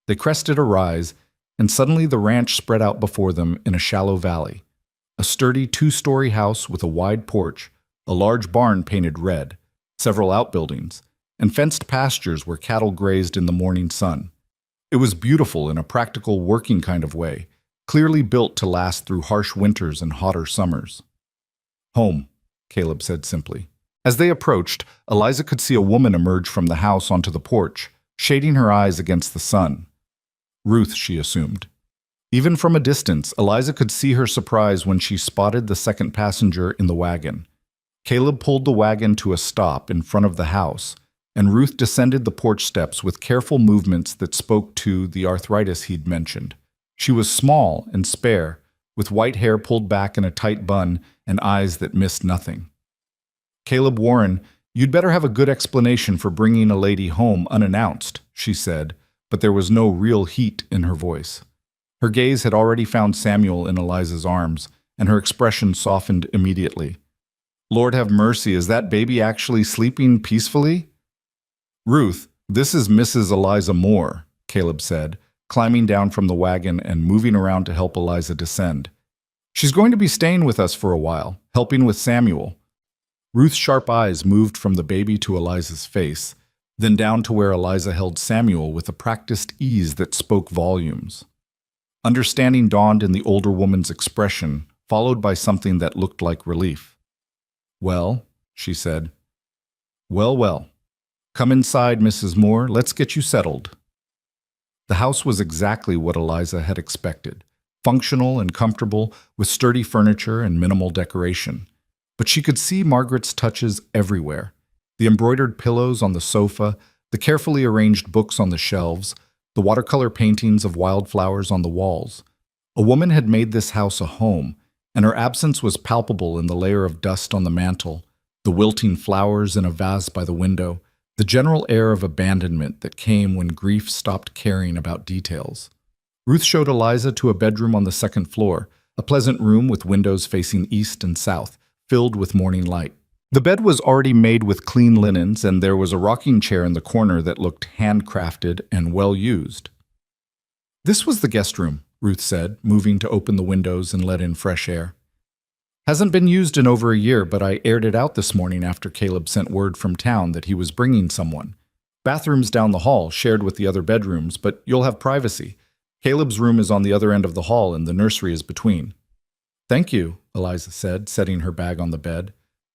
They crested a rise, and suddenly the ranch spread out before them in a shallow valley. A sturdy 2-story house with a wide porch, a large barn painted red, several outbuildings, and fenced pastures where cattle grazed in the morning sun. It was beautiful in a practical, working kind of way, clearly built to last through harsh winters and hotter summers. "Home," Caleb said simply. As they approached, Eliza could see a woman emerge from the house onto the porch, shading her eyes against the sun. Ruth, she assumed. Even from a distance, Eliza could see her surprise when she spotted the second passenger in the wagon. Caleb pulled the wagon to a stop in front of the house, and Ruth descended the porch steps with careful movements that spoke to the arthritis he'd mentioned. She was small and spare, with white hair pulled back in a tight bun and eyes that missed nothing. "Caleb Warren, you'd better have a good explanation for bringing a lady home unannounced," she said, but there was no real heat in her voice. Her gaze had already found Samuel in Eliza's arms, and her expression softened immediately. "Lord have mercy, is that baby actually sleeping peacefully?" "Ruth, this is Mrs. Eliza Moore," Caleb said, climbing down from the wagon and moving around to help Eliza descend. "She's going to be staying with us for a while, helping with Samuel." Ruth's sharp eyes moved from the baby to Eliza's face, then down to where Eliza held Samuel with a practiced ease that spoke volumes. Understanding dawned in the older woman's expression, followed by something that looked like relief. "Well," she said. "Well, well. Come inside, Mrs. Moore. Let's get you settled." The house was exactly what Eliza had expected, functional and comfortable, with sturdy furniture and minimal decoration. But she could see Margaret's touches everywhere. The embroidered pillows on the sofa, the carefully arranged books on the shelves, the watercolor paintings of wildflowers on the walls. A woman had made this house a home, and her absence was palpable in the layer of dust on the mantel, the wilting flowers in a vase by the window, the general air of abandonment that came when grief stopped caring about details. Ruth showed Eliza to a bedroom on the second floor, a pleasant room with windows facing east and south, filled with morning light. The bed was already made with clean linens, and there was a rocking chair in the corner that looked handcrafted and well used. "This was the guest room," Ruth said, moving to open the windows and let in fresh air. "Hasn't been used in over a year, but I aired it out this morning after Caleb sent word from town that he was bringing someone. Bathroom's down the hall, shared with the other bedrooms, but you'll have privacy. Caleb's room is on the other end of the hall and the nursery is between." "Thank you," Eliza said, setting her bag on the bed.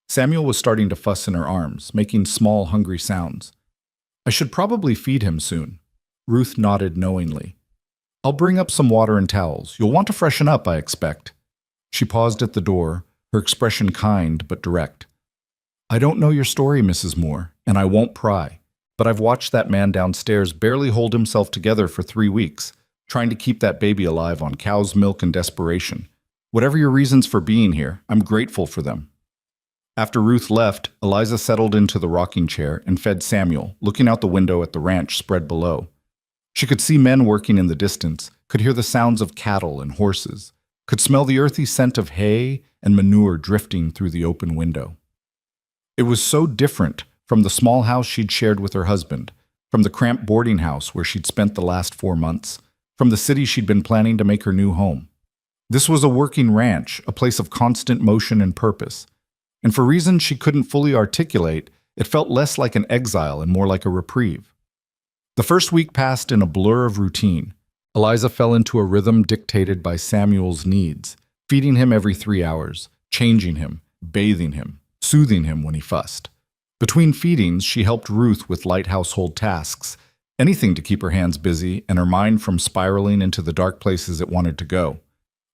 Samuel was starting to fuss in her arms, making small, hungry sounds. "I should probably feed him soon." Ruth nodded knowingly. "I'll bring up some water and towels. You'll want to freshen up, I expect." She paused at the door, her expression kind but direct. "I don't know your story, Mrs. Moore, and I won't pry, but I've watched that man downstairs barely hold himself together for 3 weeks, trying to keep that baby alive on cow's milk and desperation. Whatever your reasons for being here, I'm grateful for them." After Ruth left, Eliza settled into the rocking chair and fed Samuel, looking out the window at the ranch spread below. She could see men working in the distance, could hear the sounds of cattle and horses, could smell the earthy scent of hay and manure drifting through the open window. It was so different from the small house she'd shared with her husband, from the cramped boarding house where she'd spent the last 4 months, from the city she'd been planning to make her new home. This was a working ranch, a place of constant motion and purpose. And for reasons she couldn't fully articulate, it felt less like an exile and more like a reprieve. The first week passed in a blur of routine. Eliza fell into a rhythm dictated by Samuel's needs, feeding him every 3 hours, changing him, bathing him, soothing him when he fussed. Between feedings, she helped Ruth with light household tasks, anything to keep her hands busy and her mind from spiraling into the dark places it wanted to go.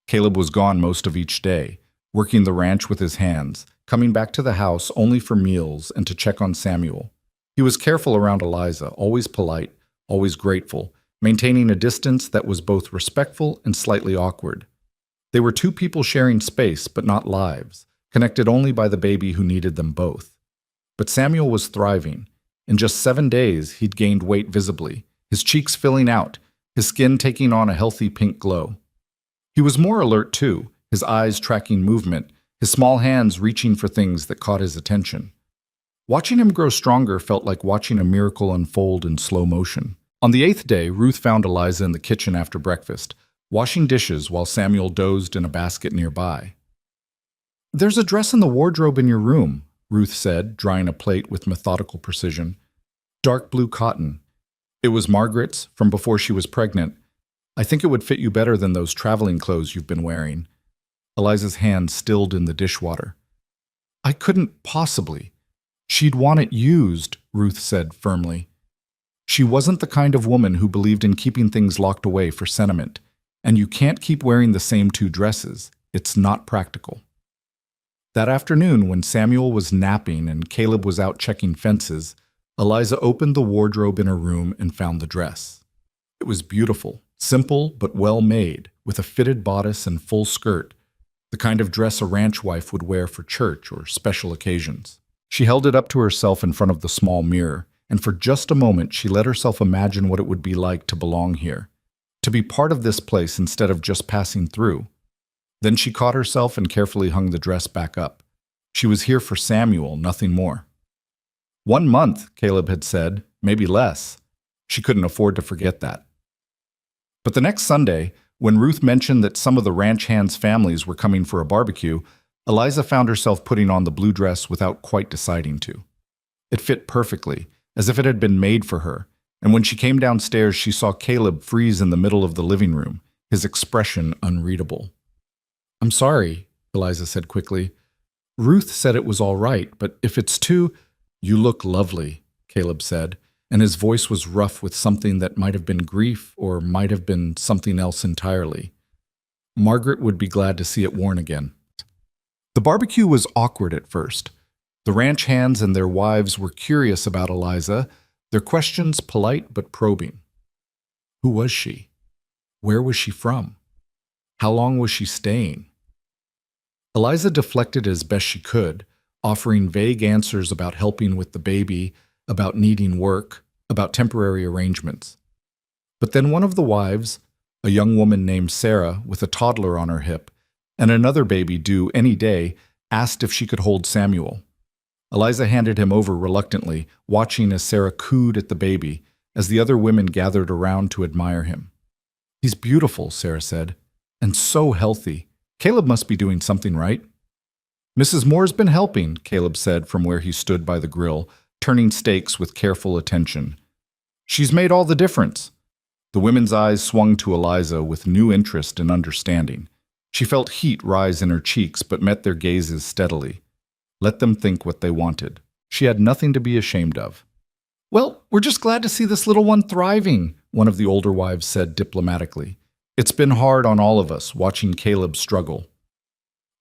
Caleb was gone most of each day, working the ranch with his hands, coming back to the house only for meals and to check on Samuel. He was careful around Eliza, always polite, always grateful, maintaining a distance that was both respectful and slightly awkward. They were 2 people sharing space but not lives, connected only by the baby who needed them both. But Samuel was thriving. In just 7 days, he'd gained weight visibly, his cheeks filling out, his skin taking on a healthy pink glow. He was more alert too, his eyes tracking movement, his small hands reaching for things that caught his attention. Watching him grow stronger felt like watching a miracle unfold in slow motion. On the 8th day, Ruth found Eliza in the kitchen after breakfast, washing dishes while Samuel dozed in a basket nearby. "There's a dress in the wardrobe in your room," Ruth said, drying a plate with methodical precision. "Dark blue cotton. It was Margaret's from before she was pregnant. I think it would fit you better than those traveling clothes you've been wearing." Eliza's hand stilled in the dishwater. "I couldn't possibly." "She'd want it used," Ruth said firmly. She wasn't the kind of woman who believed in keeping things locked away for sentiment. And you can't keep wearing the same two dresses. It's not practical. That afternoon, when Samuel was napping and Caleb was out checking fences, Eliza opened the wardrobe in her room and found the dress. It was beautiful, simple but well made, with a fitted bodice and full skirt, the kind of dress a ranch wife would wear for church or special occasions. She held it up to herself in front of the small mirror, and for just a moment she let herself imagine what it would be like to belong here, to be part of this place instead of just passing through. Then she caught herself and carefully hung the dress back up. She was here for Samuel, nothing more. 1 month, Caleb had said, maybe less. She couldn't afford to forget that. But the next Sunday, when Ruth mentioned that some of the ranch hands' families were coming for a barbecue, Eliza found herself putting on the blue dress without quite deciding to. It fit perfectly, as if it had been made for her, and when she came downstairs she saw Caleb freeze in the middle of the living room, his expression unreadable. "I'm sorry," Eliza said quickly. "Ruth said it was all right, but if it's too—" "You look lovely," Caleb said, and his voice was rough with something that might have been grief or might have been something else entirely. Margaret would be glad to see it worn again. The barbecue was awkward at first. The ranch hands and their wives were curious about Eliza, their questions polite but probing. Who was she? Where was she from? How long was she staying? Eliza deflected as best she could, offering vague answers about helping with the baby, about needing work, about temporary arrangements. But then one of the wives, a young woman named Sarah with a toddler on her hip, and another baby due any day, asked if she could hold Samuel. Eliza handed him over reluctantly, watching as Sarah cooed at the baby, as the other women gathered around to admire him. "He's beautiful," Sarah said, "and so healthy. Caleb must be doing something right." "Mrs. Moore's been helping," Caleb said from where he stood by the grill, turning steaks with careful attention. "She's made all the difference." The women's eyes swung to Eliza with new interest and understanding. She felt heat rise in her cheeks but met their gazes steadily. Let them think what they wanted. She had nothing to be ashamed of. "Well, we're just glad to see this little one thriving," one of the older wives said diplomatically. "It's been hard on all of us, watching Caleb struggle."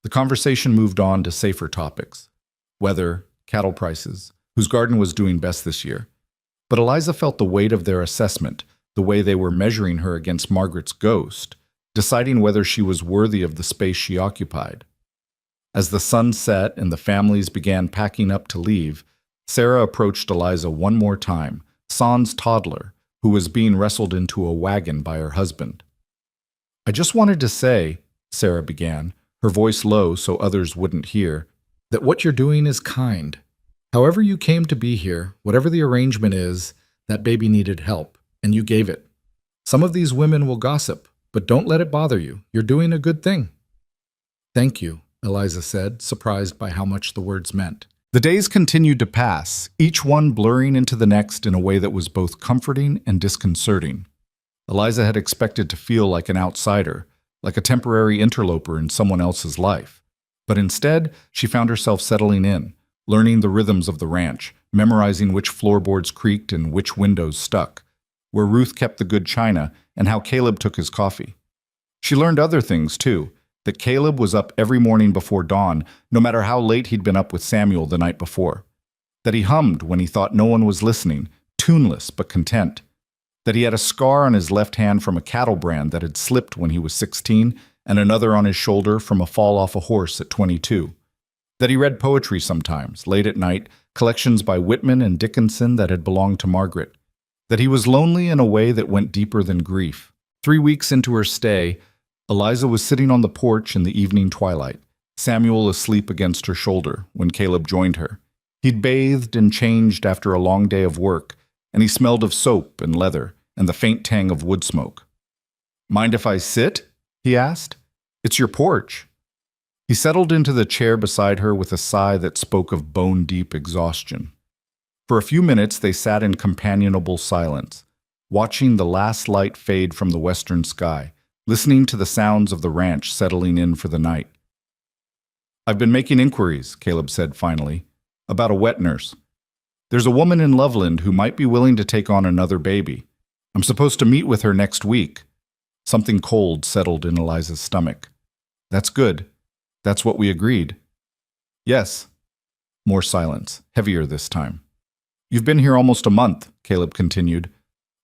The conversation moved on to safer topics. Weather, cattle prices, whose garden was doing best this year. But Eliza felt the weight of their assessment, the way they were measuring her against Margaret's ghost, deciding whether she was worthy of the space she occupied. As the sun set and the families began packing up to leave, Sarah approached Eliza one more time, San's toddler, who was being wrestled into a wagon by her husband. "I just wanted to say," Sarah began, her voice low so others wouldn't hear, "that what you're doing is kind. However you came to be here, whatever the arrangement is, that baby needed help, and you gave it. Some of these women will gossip, but don't let it bother you. You're doing a good thing." "Thank you," Eliza said, surprised by how much the words meant. The days continued to pass, each one blurring into the next in a way that was both comforting and disconcerting. Eliza had expected to feel like an outsider, like a temporary interloper in someone else's life. But instead, she found herself settling in, learning the rhythms of the ranch, memorizing which floorboards creaked and which windows stuck, where Ruth kept the good china, and how Caleb took his coffee. She learned other things, too, that Caleb was up every morning before dawn, no matter how late he'd been up with Samuel the night before. That he hummed when he thought no one was listening, tuneless but content. That he had a scar on his left hand from a cattle brand that had slipped when he was 16, and another on his shoulder from a fall off a horse at 22. That he read poetry sometimes, late at night, collections by Whitman and Dickinson that had belonged to Margaret. That he was lonely in a way that went deeper than grief. 3 weeks into her stay, Eliza was sitting on the porch in the evening twilight, Samuel asleep against her shoulder, when Caleb joined her. He'd bathed and changed after a long day of work, and he smelled of soap and leather and the faint tang of wood smoke. "Mind if I sit?" he asked. "It's your porch." He settled into the chair beside her with a sigh that spoke of bone-deep exhaustion. For a few minutes they sat in companionable silence, watching the last light fade from the western sky, listening to the sounds of the ranch settling in for the night. "I've been making inquiries," Caleb said finally, "about a wet nurse." There's a woman in Loveland who might be willing to take on another baby. I'm supposed to meet with her next week. Something cold settled in Eliza's stomach. That's good. That's what we agreed. Yes. More silence, heavier this time. You've been here almost a month, Caleb continued.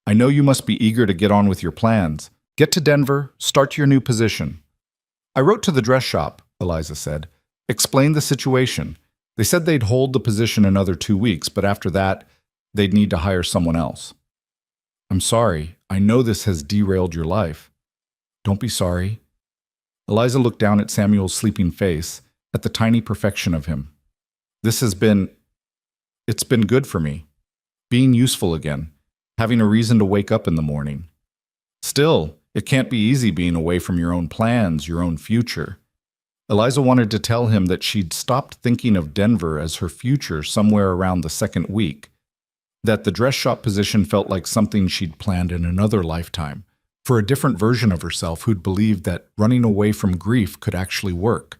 I know you must be eager to get on with your plans. Get to Denver, start your new position. I wrote to the dress shop, Eliza said. Explained the situation. They said they'd hold the position another 2 weeks, but after that, they'd need to hire someone else. I'm sorry. I know this has derailed your life. Don't be sorry. Eliza looked down at Samuel's sleeping face, at the tiny perfection of him. It's been good for me. Being useful again. Having a reason to wake up in the morning. Still, it can't be easy being away from your own plans, your own future. Eliza wanted to tell him that she'd stopped thinking of Denver as her future somewhere around the second week, that the dress shop position felt like something she'd planned in another lifetime, for a different version of herself who'd believed that running away from grief could actually work.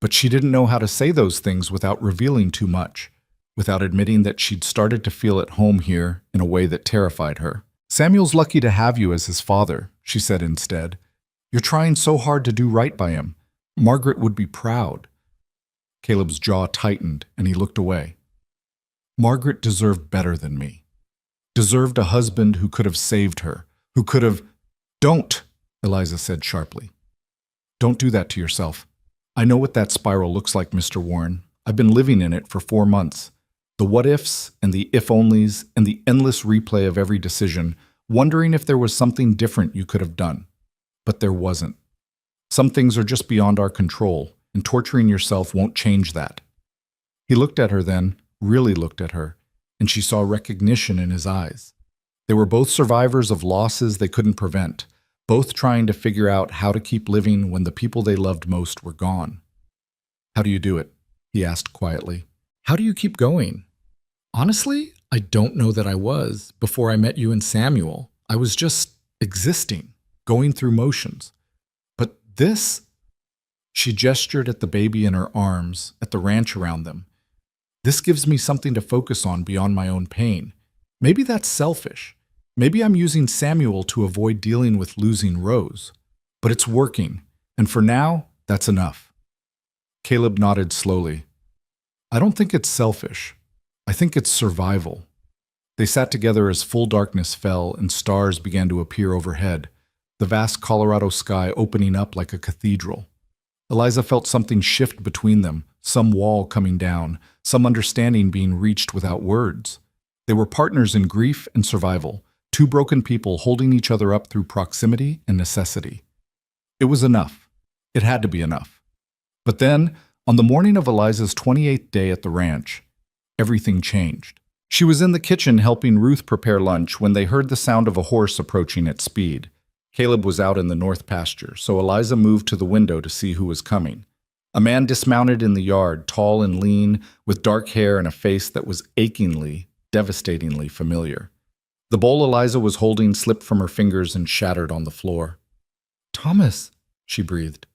But she didn't know how to say those things without revealing too much, without admitting that she'd started to feel at home here in a way that terrified her. Samuel's lucky to have you as his father, she said instead. You're trying so hard to do right by him. Margaret would be proud. Caleb's jaw tightened, and he looked away. Margaret deserved better than me. Deserved a husband who could have saved her, who could have... Don't, Eliza said sharply. Don't do that to yourself. I know what that spiral looks like, Mr. Warren. I've been living in it for 4 months. The what-ifs and the if-onlys and the endless replay of every decision, wondering if there was something different you could have done. But there wasn't. Some things are just beyond our control, and torturing yourself won't change that. He looked at her then, really looked at her, and she saw recognition in his eyes. They were both survivors of losses they couldn't prevent, both trying to figure out how to keep living when the people they loved most were gone. How do you do it? He asked quietly. How do you keep going? Honestly, I don't know that I was before I met you and Samuel. I was just existing, going through motions. But this... She gestured at the baby in her arms, at the ranch around them. This gives me something to focus on beyond my own pain. Maybe that's selfish. Maybe I'm using Samuel to avoid dealing with losing Rose. But it's working, and for now, that's enough. Caleb nodded slowly. I don't think it's selfish. I think it's survival. They sat together as full darkness fell and stars began to appear overhead, the vast Colorado sky opening up like a cathedral. Eliza felt something shift between them, some wall coming down, some understanding being reached without words. They were partners in grief and survival, two broken people holding each other up through proximity and necessity. It was enough. It had to be enough. But then, on the morning of Eliza's 28th day at the ranch, everything changed. She was in the kitchen helping Ruth prepare lunch when they heard the sound of a horse approaching at speed. Caleb was out in the north pasture, so Eliza moved to the window to see who was coming. A man dismounted in the yard, tall and lean, with dark hair and a face that was achingly, devastatingly familiar. The bowl Eliza was holding slipped from her fingers and shattered on the floor. Thomas, she breathed.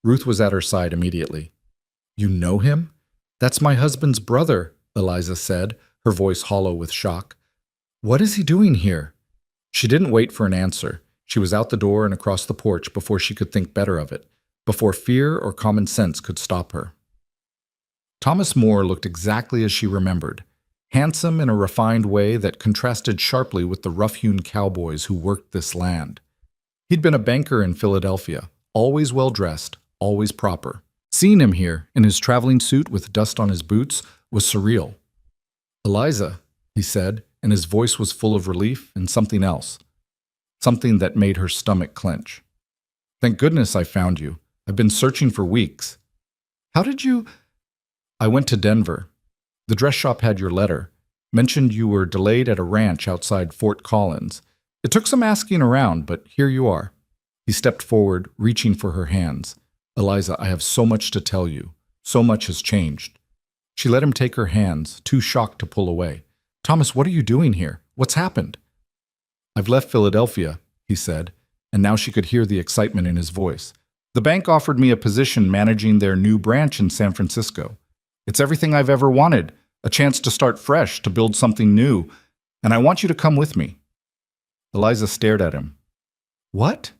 Ruth was at her side immediately. You know him? That's my husband's brother, Eliza said, her voice hollow with shock. What is he doing here? She didn't wait for an answer. She was out the door and across the porch before she could think better of it, before fear or common sense could stop her. Thomas Moore looked exactly as she remembered, handsome in a refined way that contrasted sharply with the rough-hewn cowboys who worked this land. He'd been a banker in Philadelphia, always well-dressed, always proper. Seeing him here, in his traveling suit with dust on his boots, was surreal. Eliza, he said, and his voice was full of relief and something else. Something that made her stomach clench. Thank goodness I found you. I've been searching for weeks. How did you... I went to Denver. The dress shop had your letter. Mentioned you were delayed at a ranch outside Fort Collins. It took some asking around, but here you are. He stepped forward, reaching for her hands. Eliza, I have so much to tell you. So much has changed. She let him take her hands, too shocked to pull away. Thomas, what are you doing here? What's happened? I've left Philadelphia, he said, and now she could hear the excitement in his voice. The bank offered me a position managing their new branch in San Francisco. It's everything I've ever wanted. a chance to start fresh, to build something new, and I want you to come with me." Eliza stared at him. "What?"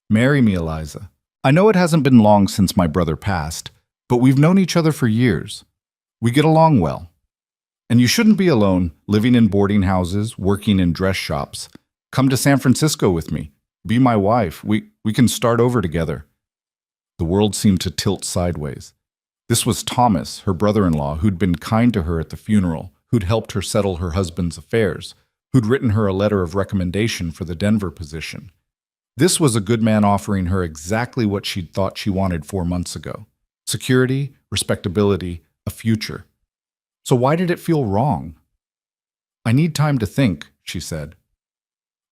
"Marry me, Eliza. I know it hasn't been long since my brother passed, but we've known each other for years. We get along well. And you shouldn't be alone, living in boarding houses, working in dress shops. Come to San Francisco with me. Be my wife. We can start over together." The world seemed to tilt sideways. This was Thomas, her brother-in-law, who'd been kind to her at the funeral, who'd helped her settle her husband's affairs, who'd written her a letter of recommendation for the Denver position. This was a good man offering her exactly what she'd thought she wanted 4 months ago: security, respectability, a future. So why did it feel wrong? "I need time to think," she said.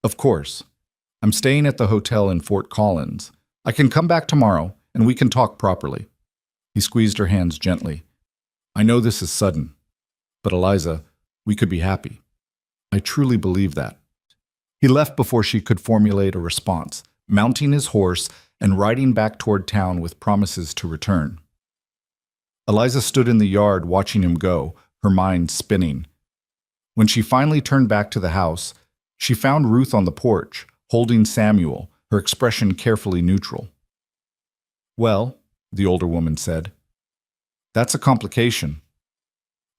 "Of course. I'm staying at the hotel in Fort Collins. I can come back tomorrow, and we can talk properly." He squeezed her hands gently. "I know this is sudden, but Eliza, we could be happy. I truly believe that." He left before she could formulate a response, mounting his horse and riding back toward town with promises to return. Eliza stood in the yard watching him go, her mind spinning. When she finally turned back to the house, she found Ruth on the porch, holding Samuel, her expression carefully neutral. "Well," the older woman said, "that's a complication."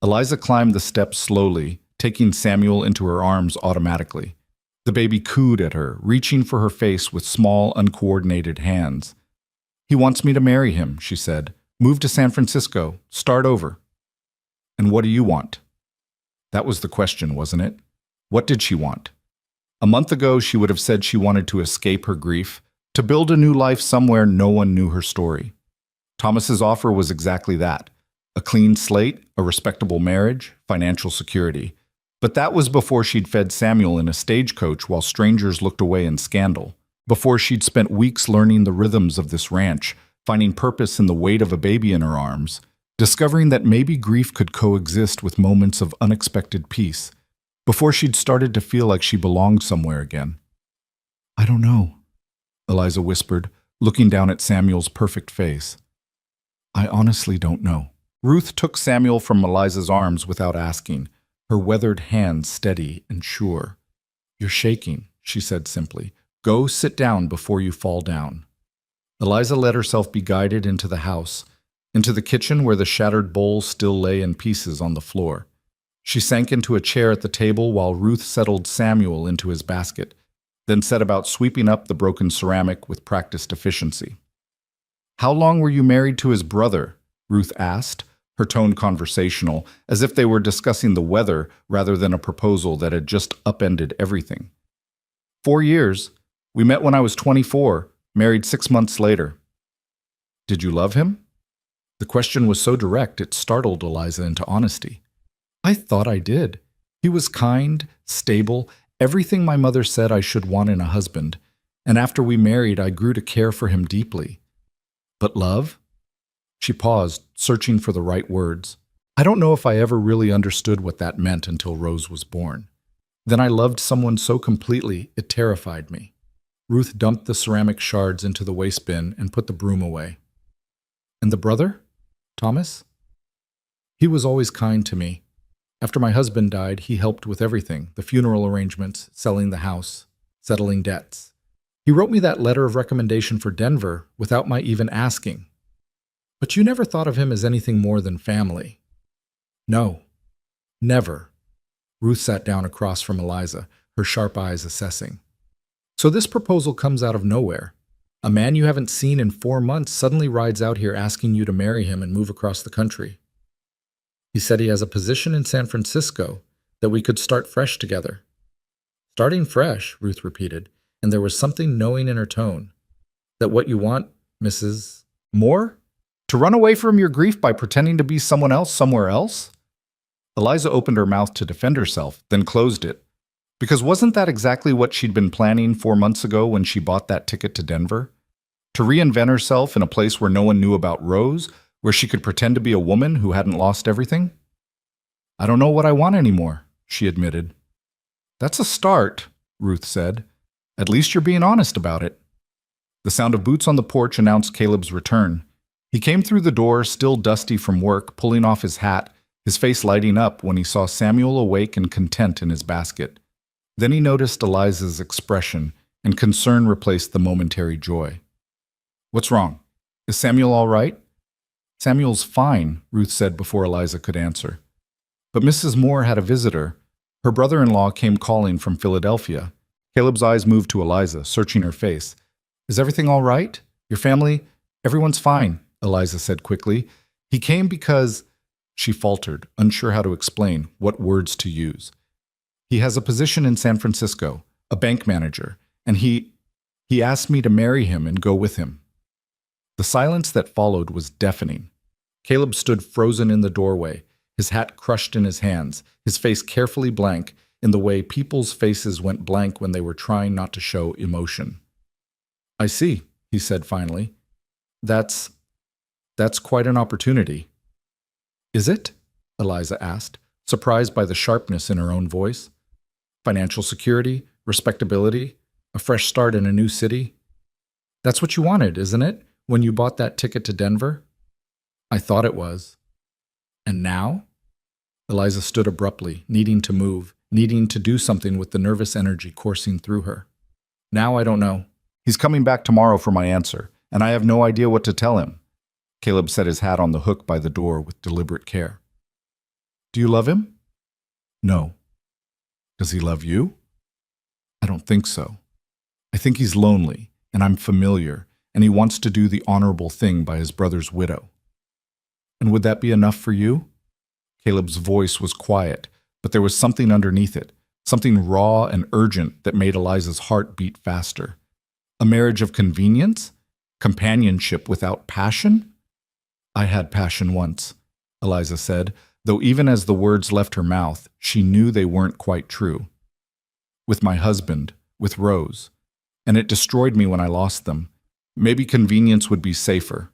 Eliza climbed the steps slowly, taking Samuel into her arms automatically. The baby cooed at her, reaching for her face with small, uncoordinated hands. "He wants me to marry him," she said. "Move to San Francisco. Start over." "And what do you want?" That was the question, wasn't it? What did she want? A month ago, she would have said she wanted to escape her grief, to build a new life somewhere no one knew her story. Thomas's offer was exactly that: a clean slate, a respectable marriage, financial security. But that was before she'd fed Samuel in a stagecoach while strangers looked away in scandal, before she'd spent weeks learning the rhythms of this ranch, finding purpose in the weight of a baby in her arms, discovering that maybe grief could coexist with moments of unexpected peace, before she'd started to feel like she belonged somewhere again. "I don't know," Eliza whispered, looking down at Samuel's perfect face. "I honestly don't know." Ruth took Samuel from Eliza's arms without asking, her weathered hands steady and sure. "You're shaking," she said simply. "Go sit down before you fall down." Eliza let herself be guided into the house, into the kitchen where the shattered bowl still lay in pieces on the floor. She sank into a chair at the table while Ruth settled Samuel into his basket, then set about sweeping up the broken ceramic with practiced efficiency. "How long were you married to his brother?" Ruth asked, her tone conversational, as if they were discussing the weather rather than a proposal that had just upended everything. 4 years. We met when I was 24, married 6 months later." "Did you love him?" The question was so direct it startled Eliza into honesty. "I thought I did. He was kind, stable, everything my mother said I should want in a husband, and after we married I grew to care for him deeply. But love?" She paused, searching for the right words. "I don't know if I ever really understood what that meant until Rose was born. Then I loved someone so completely it terrified me." Ruth dumped the ceramic shards into the waste bin and put the broom away. "And the brother? Thomas?" "He was always kind to me. After my husband died, he helped with everything: the funeral arrangements, selling the house, settling debts. He wrote me that letter of recommendation for Denver without my even asking. But you never thought of him as anything more than family." "No, never." Ruth sat down across from Eliza, her sharp eyes assessing. "So this proposal comes out of nowhere. A man you haven't seen in 4 months suddenly rides out here asking you to marry him and move across the country. He said he has a position in San Francisco, that we could start fresh together." "Starting fresh," Ruth repeated, and there was something knowing in her tone. "That what you want, Mrs. Moore? To run away from your grief by pretending to be someone else somewhere else?" Eliza opened her mouth to defend herself, then closed it. Because wasn't that exactly what she'd been planning 4 months ago when she bought that ticket to Denver? To reinvent herself in a place where no one knew about Rose, where she could pretend to be a woman who hadn't lost everything? "I don't know what I want anymore," she admitted. "That's a start," Ruth said. "At least you're being honest about it." The sound of boots on the porch announced Caleb's return. He came through the door, still dusty from work, pulling off his hat, his face lighting up when he saw Samuel awake and content in his basket. Then he noticed Eliza's expression, and concern replaced the momentary joy. "What's wrong? Is Samuel all right?" "Samuel's fine," Ruth said before Eliza could answer. But Mrs. Moore had a visitor. Her brother-in-law came calling from Philadelphia. Caleb's eyes moved to Eliza, searching her face. "Is everything all right? Your family? Everyone's fine," Eliza said quickly. "He came because—" She faltered, unsure how to explain, what words to use. "He has a position in San Francisco, a bank manager, and he asked me to marry him and go with him." The silence that followed was deafening. Caleb stood frozen in the doorway, his hat crushed in his hands, his face carefully blank, in the way people's faces went blank when they were trying not to show emotion. "I see," he said finally. That's quite an opportunity." "Is it?" Eliza asked, surprised by the sharpness in her own voice. "Financial security, respectability, a fresh start in a new city. That's what you wanted, isn't it, when you bought that ticket to Denver?" "I thought it was." "And now?" Eliza stood abruptly, needing to move, needing to do something with the nervous energy coursing through her. "Now I don't know. He's coming back tomorrow for my answer, and I have no idea what to tell him." Caleb set his hat on the hook by the door with deliberate care. "Do you love him?" "No." "Does he love you?" "I don't think so. I think he's lonely, and I'm familiar, and he wants to do the honorable thing by his brother's widow." "And would that be enough for you?" Caleb's voice was quiet, but there was something underneath it, something raw and urgent that made Eliza's heart beat faster. A marriage of convenience? Companionship without passion? "I had passion once," Eliza said, though even as the words left her mouth, she knew they weren't quite true. "With my husband, with Rose. And it destroyed me when I lost them. Maybe convenience would be safer."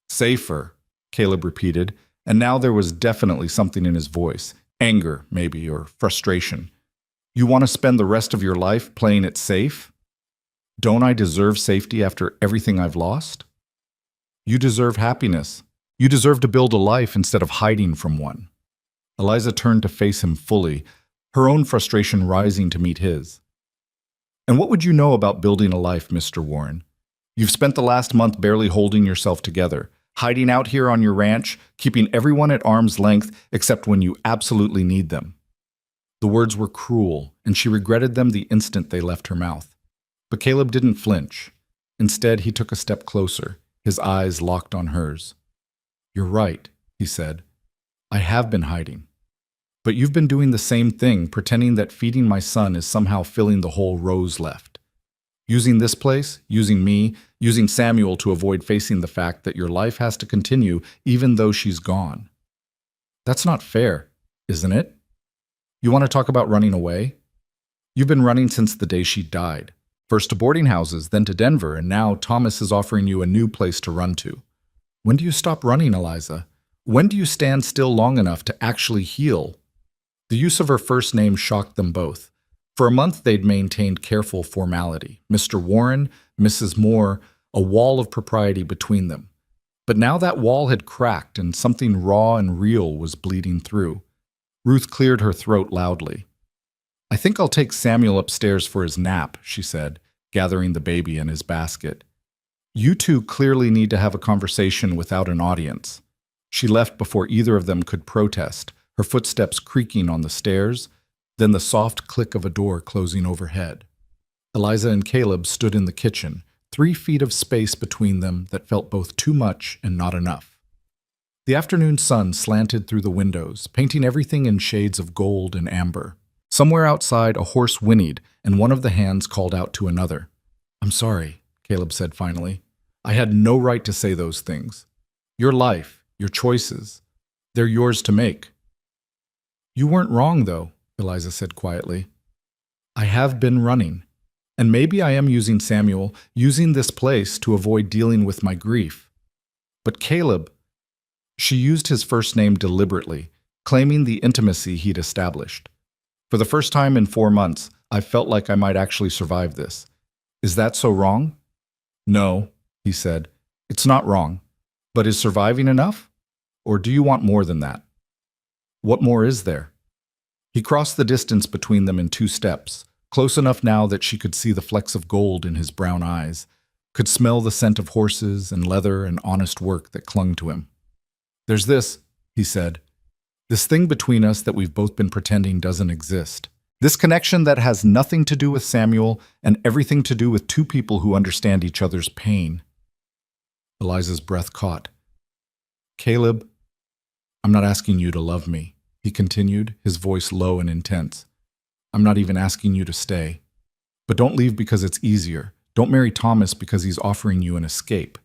"Safer," Caleb repeated, and now there was definitely something in his voice, anger maybe, or frustration. "You want to spend the rest of your life playing it safe? Don't I deserve safety after everything I've lost?" "You deserve happiness. You deserve to build a life instead of hiding from one." Eliza turned to face him fully, her own frustration rising to meet his. "And what would you know about building a life, Mr. Warren? You've spent the last month barely holding yourself together, hiding out here on your ranch, keeping everyone at arm's length except when you absolutely need them." The words were cruel, and she regretted them the instant they left her mouth. But Caleb didn't flinch. Instead, he took a step closer, his eyes locked on hers. "You're right," he said. "I have been hiding. But you've been doing the same thing, pretending that feeding my son is somehow filling the hole Rose left. Using this place, using me, using Samuel to avoid facing the fact that your life has to continue even though she's gone. That's not fair, isn't it? You want to talk about running away? You've been running since the day she died. First to boarding houses, then to Denver, and now Thomas is offering you a new place to run to. When do you stop running, Eliza? When do you stand still long enough to actually heal?" The use of her first name shocked them both. For a month they'd maintained careful formality. Mr. Warren, Mrs. Moore, a wall of propriety between them. But now that wall had cracked and something raw and real was bleeding through. Ruth cleared her throat loudly. "I think I'll take Samuel upstairs for his nap," she said, gathering the baby in his basket. "You two clearly need to have a conversation without an audience." She left before either of them could protest, her footsteps creaking on the stairs, then the soft click of a door closing overhead. Eliza and Caleb stood in the kitchen, 3 feet of space between them that felt both too much and not enough. The afternoon sun slanted through the windows, painting everything in shades of gold and amber. Somewhere outside, a horse whinnied, and one of the hands called out to another. "I'm sorry," Caleb said finally. "I had no right to say those things. Your life, your choices, they're yours to make." "You weren't wrong, though," Eliza said quietly. "I have been running, and maybe I am using Samuel, using this place to avoid dealing with my grief. But Caleb," she used his first name deliberately, claiming the intimacy he'd established. "For the first time in 4 months, I felt like I might actually survive this. Is that so wrong?" "No," he said. "It's not wrong. But is surviving enough? Or do you want more than that?" What more is there? He crossed the distance between them in 2 steps, close enough now that she could see the flecks of gold in his brown eyes, could smell the scent of horses and leather and honest work that clung to him. "There's this," he said. "This thing between us that we've both been pretending doesn't exist. This connection that has nothing to do with Samuel and everything to do with 2 people who understand each other's pain." Eliza's breath caught. "Caleb, I'm not asking you to love me," he continued, his voice low and intense. "I'm not even asking you to stay. But don't leave because it's easier. Don't marry Thomas because he's offering you an escape.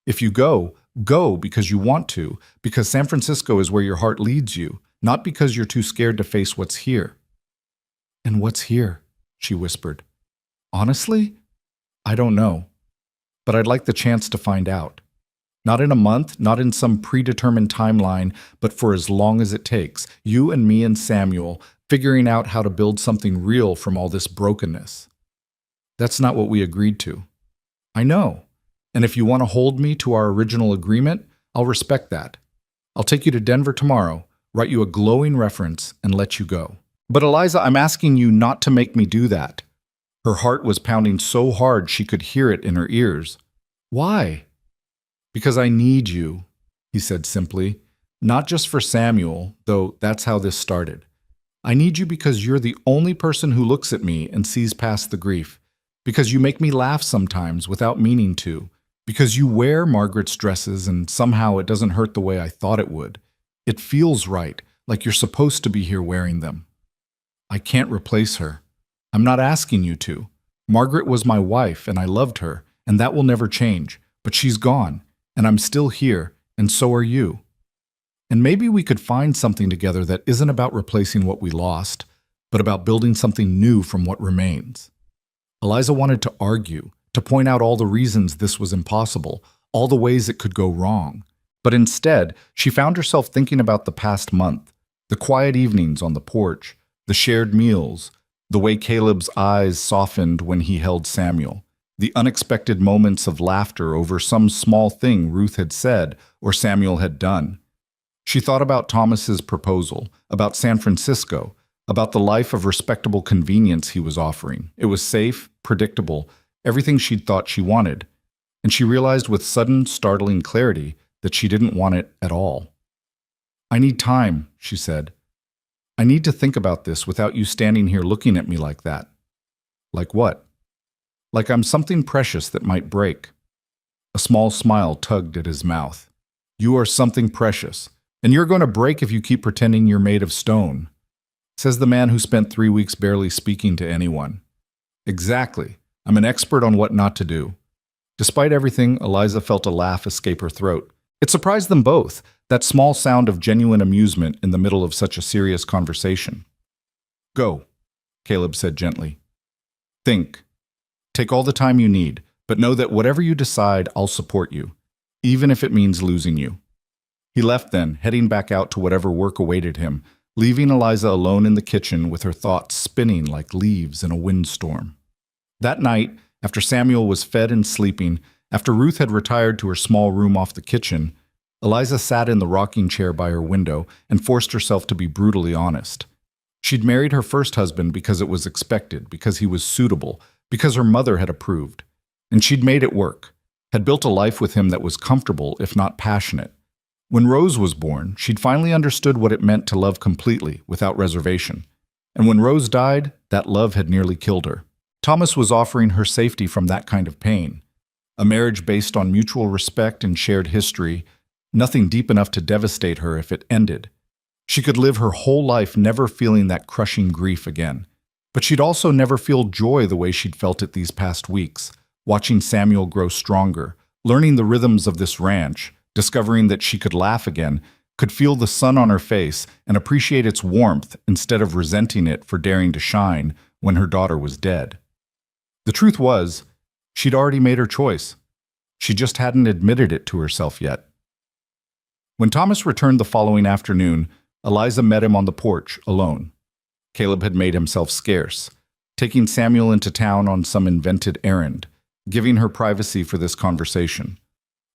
If you go, go because you want to, because San Francisco is where your heart leads you, not because you're too scared to face what's here." "And what's here?" she whispered. "Honestly, I don't know. But I'd like the chance to find out. Not in a month, not in some predetermined timeline, but for as long as it takes. You and me and Samuel, figuring out how to build something real from all this brokenness. That's not what we agreed to. I know. And if you want to hold me to our original agreement, I'll respect that. I'll take you to Denver tomorrow, write you a glowing reference, and let you go. But Eliza, I'm asking you not to make me do that." Her heart was pounding so hard she could hear it in her ears. "Why?" "Because I need you," he said simply. "Not just for Samuel, though that's how this started. I need you because you're the only person who looks at me and sees past the grief. Because you make me laugh sometimes without meaning to. Because you wear Margaret's dresses and somehow it doesn't hurt the way I thought it would. It feels right, like you're supposed to be here wearing them. I can't replace her. I'm not asking you to. Margaret was my wife and I loved her, and that will never change. But she's gone, and I'm still here, and so are you. And maybe we could find something together that isn't about replacing what we lost, but about building something new from what remains." Eliza wanted to argue, to point out all the reasons this was impossible, all the ways it could go wrong. But instead, she found herself thinking about the past month, the quiet evenings on the porch, the shared meals, the way Caleb's eyes softened when he held Samuel, the unexpected moments of laughter over some small thing Ruth had said or Samuel had done. She thought about Thomas's proposal, about San Francisco, about the life of respectable convenience he was offering. It was safe, predictable, everything she'd thought she wanted. And she realized with sudden, startling clarity that she didn't want it at all. "I need time," she said. "I need to think about this without you standing here looking at me like that." "Like what?" "Like I'm something precious that might break." A small smile tugged at his mouth. "You are something precious, and you're going to break if you keep pretending you're made of stone," says the man who spent 3 weeks barely speaking to anyone. "Exactly. I'm an expert on what not to do." Despite everything, Eliza felt a laugh escape her throat. It surprised them both, that small sound of genuine amusement in the middle of such a serious conversation. "Go," Caleb said gently. "Think. Take all the time you need, but know that whatever you decide, I'll support you, even if it means losing you." He left then, heading back out to whatever work awaited him, leaving Eliza alone in the kitchen with her thoughts spinning like leaves in a windstorm. That night, after Samuel was fed and sleeping, after Ruth had retired to her small room off the kitchen, Eliza sat in the rocking chair by her window and forced herself to be brutally honest. She'd married her first husband because it was expected, because he was suitable, because her mother had approved. And she'd made it work, had built a life with him that was comfortable, if not passionate. When Rose was born, she'd finally understood what it meant to love completely, without reservation. And when Rose died, that love had nearly killed her. Thomas was offering her safety from that kind of pain. A marriage based on mutual respect and shared history, nothing deep enough to devastate her if it ended. She could live her whole life never feeling that crushing grief again. But she'd also never feel joy the way she'd felt it these past weeks, watching Samuel grow stronger, learning the rhythms of this ranch, discovering that she could laugh again, could feel the sun on her face and appreciate its warmth instead of resenting it for daring to shine when her daughter was dead. The truth was, she'd already made her choice. She just hadn't admitted it to herself yet. When Thomas returned the following afternoon, Eliza met him on the porch, alone. Caleb had made himself scarce, taking Samuel into town on some invented errand, giving her privacy for this conversation.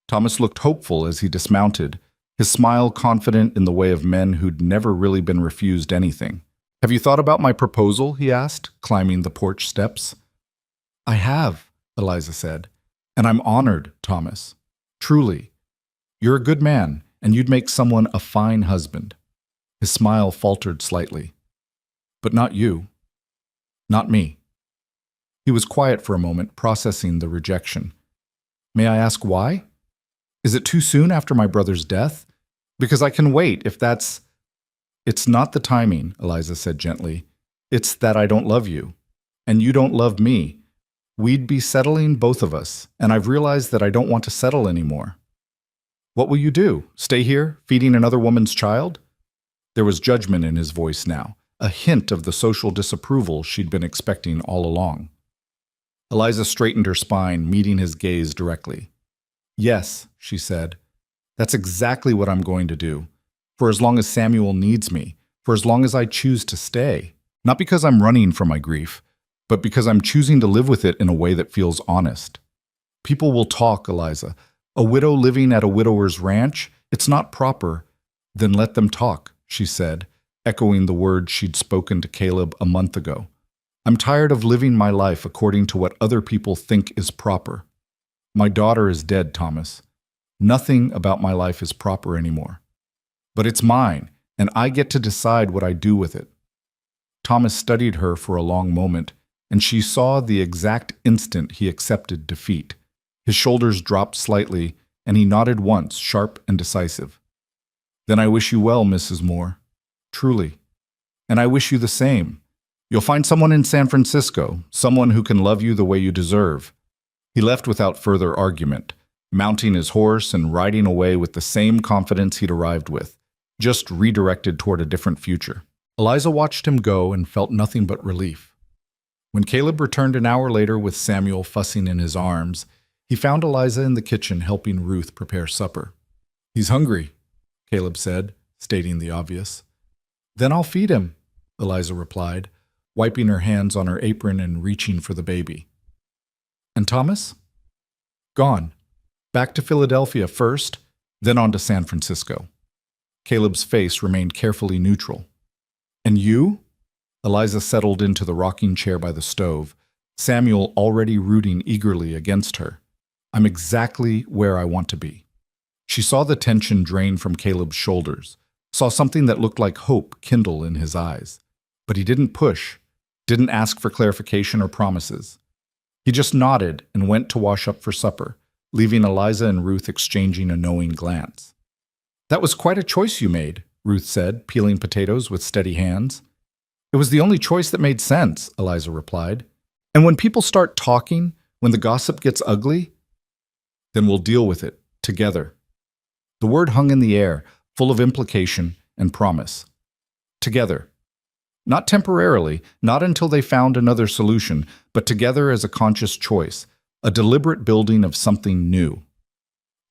Thomas looked hopeful as he dismounted, his smile confident in the way of men who'd never really been refused anything. "Have you thought about my proposal?" he asked, climbing the porch steps. "I have," Eliza said, "and I'm honored, Thomas. Truly. You're a good man, and you'd make someone a fine husband." His smile faltered slightly. "But not you. Not me." He was quiet for a moment, processing the rejection. "May I ask why? Is it too soon after my brother's death? Because I can wait if that's—" "It's not the timing," Eliza said gently. "It's that I don't love you, and you don't love me. We'd be settling, both of us, and I've realized that I don't want to settle anymore." "What will you do? Stay here, feeding another woman's child?" There was judgment in his voice now, a hint of the social disapproval she'd been expecting all along. Eliza straightened her spine, meeting his gaze directly. "Yes," she said. "That's exactly what I'm going to do. For as long as Samuel needs me, for as long as I choose to stay. Not because I'm running from my grief, but because I'm choosing to live with it in a way that feels honest. People will talk, Eliza. A widow living at a widower's ranch? It's not proper." "Then let them talk," she said, echoing the words she'd spoken to Caleb a month ago. "I'm tired of living my life according to what other people think is proper. My daughter is dead, Thomas. Nothing about my life is proper anymore. But it's mine, and I get to decide what I do with it." Thomas studied her for a long moment, and she saw the exact instant he accepted defeat. His shoulders dropped slightly, and he nodded once, sharp and decisive. "Then I wish you well, Mrs. Moore. Truly. And I wish you the same. You'll find someone in San Francisco, someone who can love you the way you deserve." He left without further argument, mounting his horse and riding away with the same confidence he'd arrived with, just redirected toward a different future. Eliza watched him go and felt nothing but relief. When Caleb returned an hour later with Samuel fussing in his arms, he found Eliza in the kitchen helping Ruth prepare supper. "He's hungry," Caleb said, stating the obvious. "Then I'll feed him," Eliza replied, wiping her hands on her apron and reaching for the baby. "And Thomas?" "Gone. Back to Philadelphia first, then on to San Francisco." Caleb's face remained carefully neutral. "And you?" Eliza settled into the rocking chair by the stove, Samuel already rooting eagerly against her. "I'm exactly where I want to be." She saw the tension drain from Caleb's shoulders, saw something that looked like hope kindle in his eyes. But he didn't push, didn't ask for clarification or promises. He just nodded and went to wash up for supper, leaving Eliza and Ruth exchanging a knowing glance. "That was quite a choice you made," Ruth said, peeling potatoes with steady hands. "It was the only choice that made sense," Eliza replied. "And when people start talking, when the gossip gets ugly, then we'll deal with it, together." The word hung in the air, full of implication and promise. Together. Not temporarily, not until they found another solution, but together as a conscious choice, a deliberate building of something new.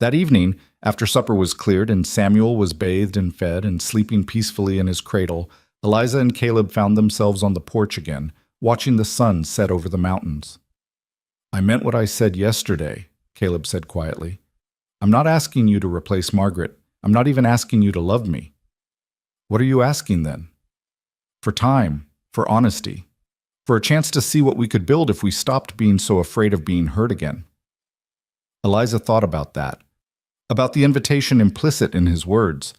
That evening, after supper was cleared and Samuel was bathed and fed and sleeping peacefully in his cradle, Eliza and Caleb found themselves on the porch again, watching the sun set over the mountains. "I meant what I said yesterday," Caleb said quietly. "I'm not asking you to replace Margaret. I'm not even asking you to love me." "What are you asking then?" "For time, for honesty, for a chance to see what we could build if we stopped being so afraid of being hurt again." Eliza thought about that, about the invitation implicit in his words.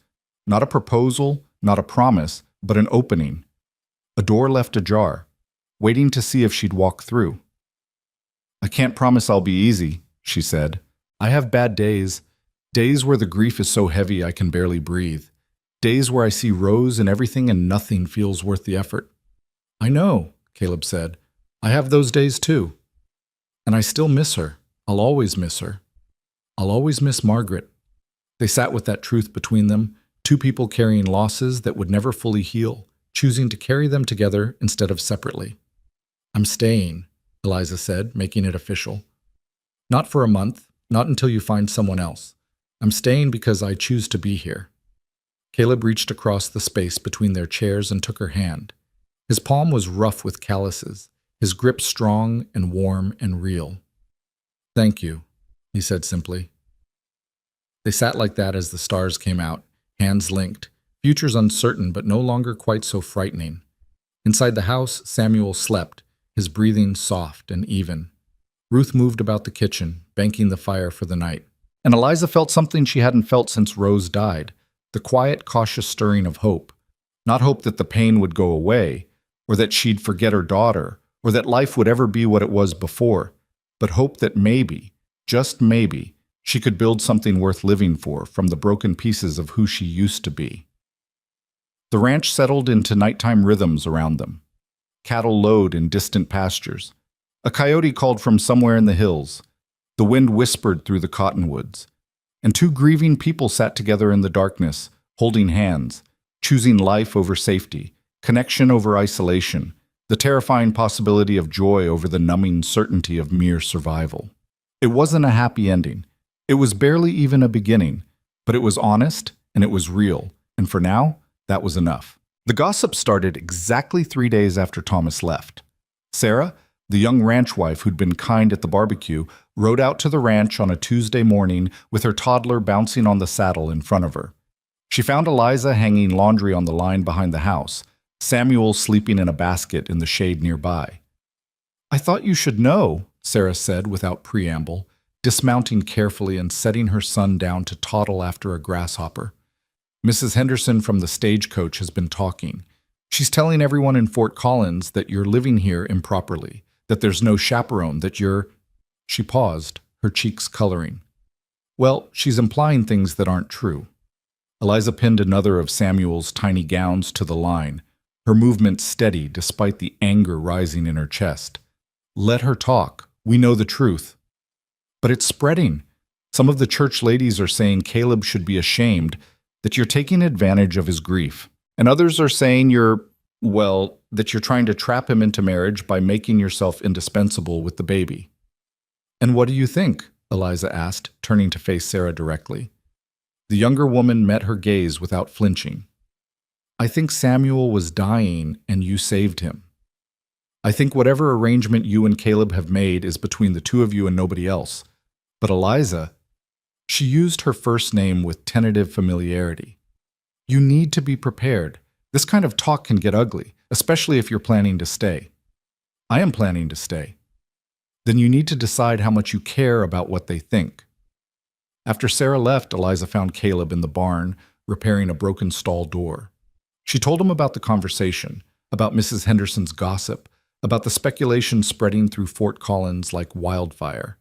Not a proposal, not a promise, but an opening. A door left ajar, waiting to see if she'd walk through. "I can't promise I'll be easy," she said. "I have bad days, days where the grief is so heavy I can barely breathe. Days where I see Rose and everything and nothing feels worth the effort." "I know," Caleb said. "I have those days too. And I still miss her. I'll always miss her. I'll always miss Margaret." They sat with that truth between them, two people carrying losses that would never fully heal, choosing to carry them together instead of separately. "I'm staying," Eliza said, making it official. "Not for a month, not until you find someone else. I'm staying because I choose to be here." Caleb reached across the space between their chairs and took her hand. His palm was rough with calluses, his grip strong and warm and real. "Thank you," he said simply. They sat like that as the stars came out, hands linked, futures uncertain but no longer quite so frightening. Inside the house, Samuel slept, his breathing soft and even. Ruth moved about the kitchen, banking the fire for the night. And Eliza felt something she hadn't felt since Rose died, the quiet, cautious stirring of hope. Not hope that the pain would go away, or that she'd forget her daughter, or that life would ever be what it was before, but hope that maybe, just maybe, she could build something worth living for from the broken pieces of who she used to be. The ranch settled into nighttime rhythms around them. Cattle lowed in distant pastures. A coyote called from somewhere in the hills. The wind whispered through the cottonwoods. And two grieving people sat together in the darkness, holding hands, choosing life over safety, connection over isolation, the terrifying possibility of joy over the numbing certainty of mere survival. It wasn't a happy ending. It was barely even a beginning, but it was honest and it was real, and for now, that was enough. The gossip started exactly 3 days after Thomas left. Sarah, the young ranch wife who'd been kind at the barbecue, rode out to the ranch on a Tuesday morning with her toddler bouncing on the saddle in front of her. She found Eliza hanging laundry on the line behind the house, Samuel sleeping in a basket in the shade nearby. "I thought you should know," Sarah said without preamble, dismounting carefully and setting her son down to toddle after a grasshopper. "Mrs. Henderson from the Stagecoach has been talking. She's telling everyone in Fort Collins that you're living here improperly, that there's no chaperone, that you're—" She paused, her cheeks coloring. "Well, she's implying things that aren't true." Eliza pinned another of Samuel's tiny gowns to the line, her movement steady despite the anger rising in her chest. "Let her talk. We know the truth." "But it's spreading. Some of the church ladies are saying Caleb should be ashamed, that you're taking advantage of his grief. And others are saying that you're trying to trap him into marriage by making yourself indispensable with the baby." "And what do you think?" Eliza asked, turning to face Sarah directly. The younger woman met her gaze without flinching. "I think Samuel was dying and you saved him. I think whatever arrangement you and Caleb have made is between the two of you and nobody else. But Eliza," she used her first name with tentative familiarity, "you need to be prepared. This kind of talk can get ugly, especially if you're planning to stay." "I am planning to stay." "Then you need to decide how much you care about what they think." After Sarah left, Eliza found Caleb in the barn, repairing a broken stall door. She told him about the conversation, about Mrs. Henderson's gossip, about the speculation spreading through Fort Collins like wildfire.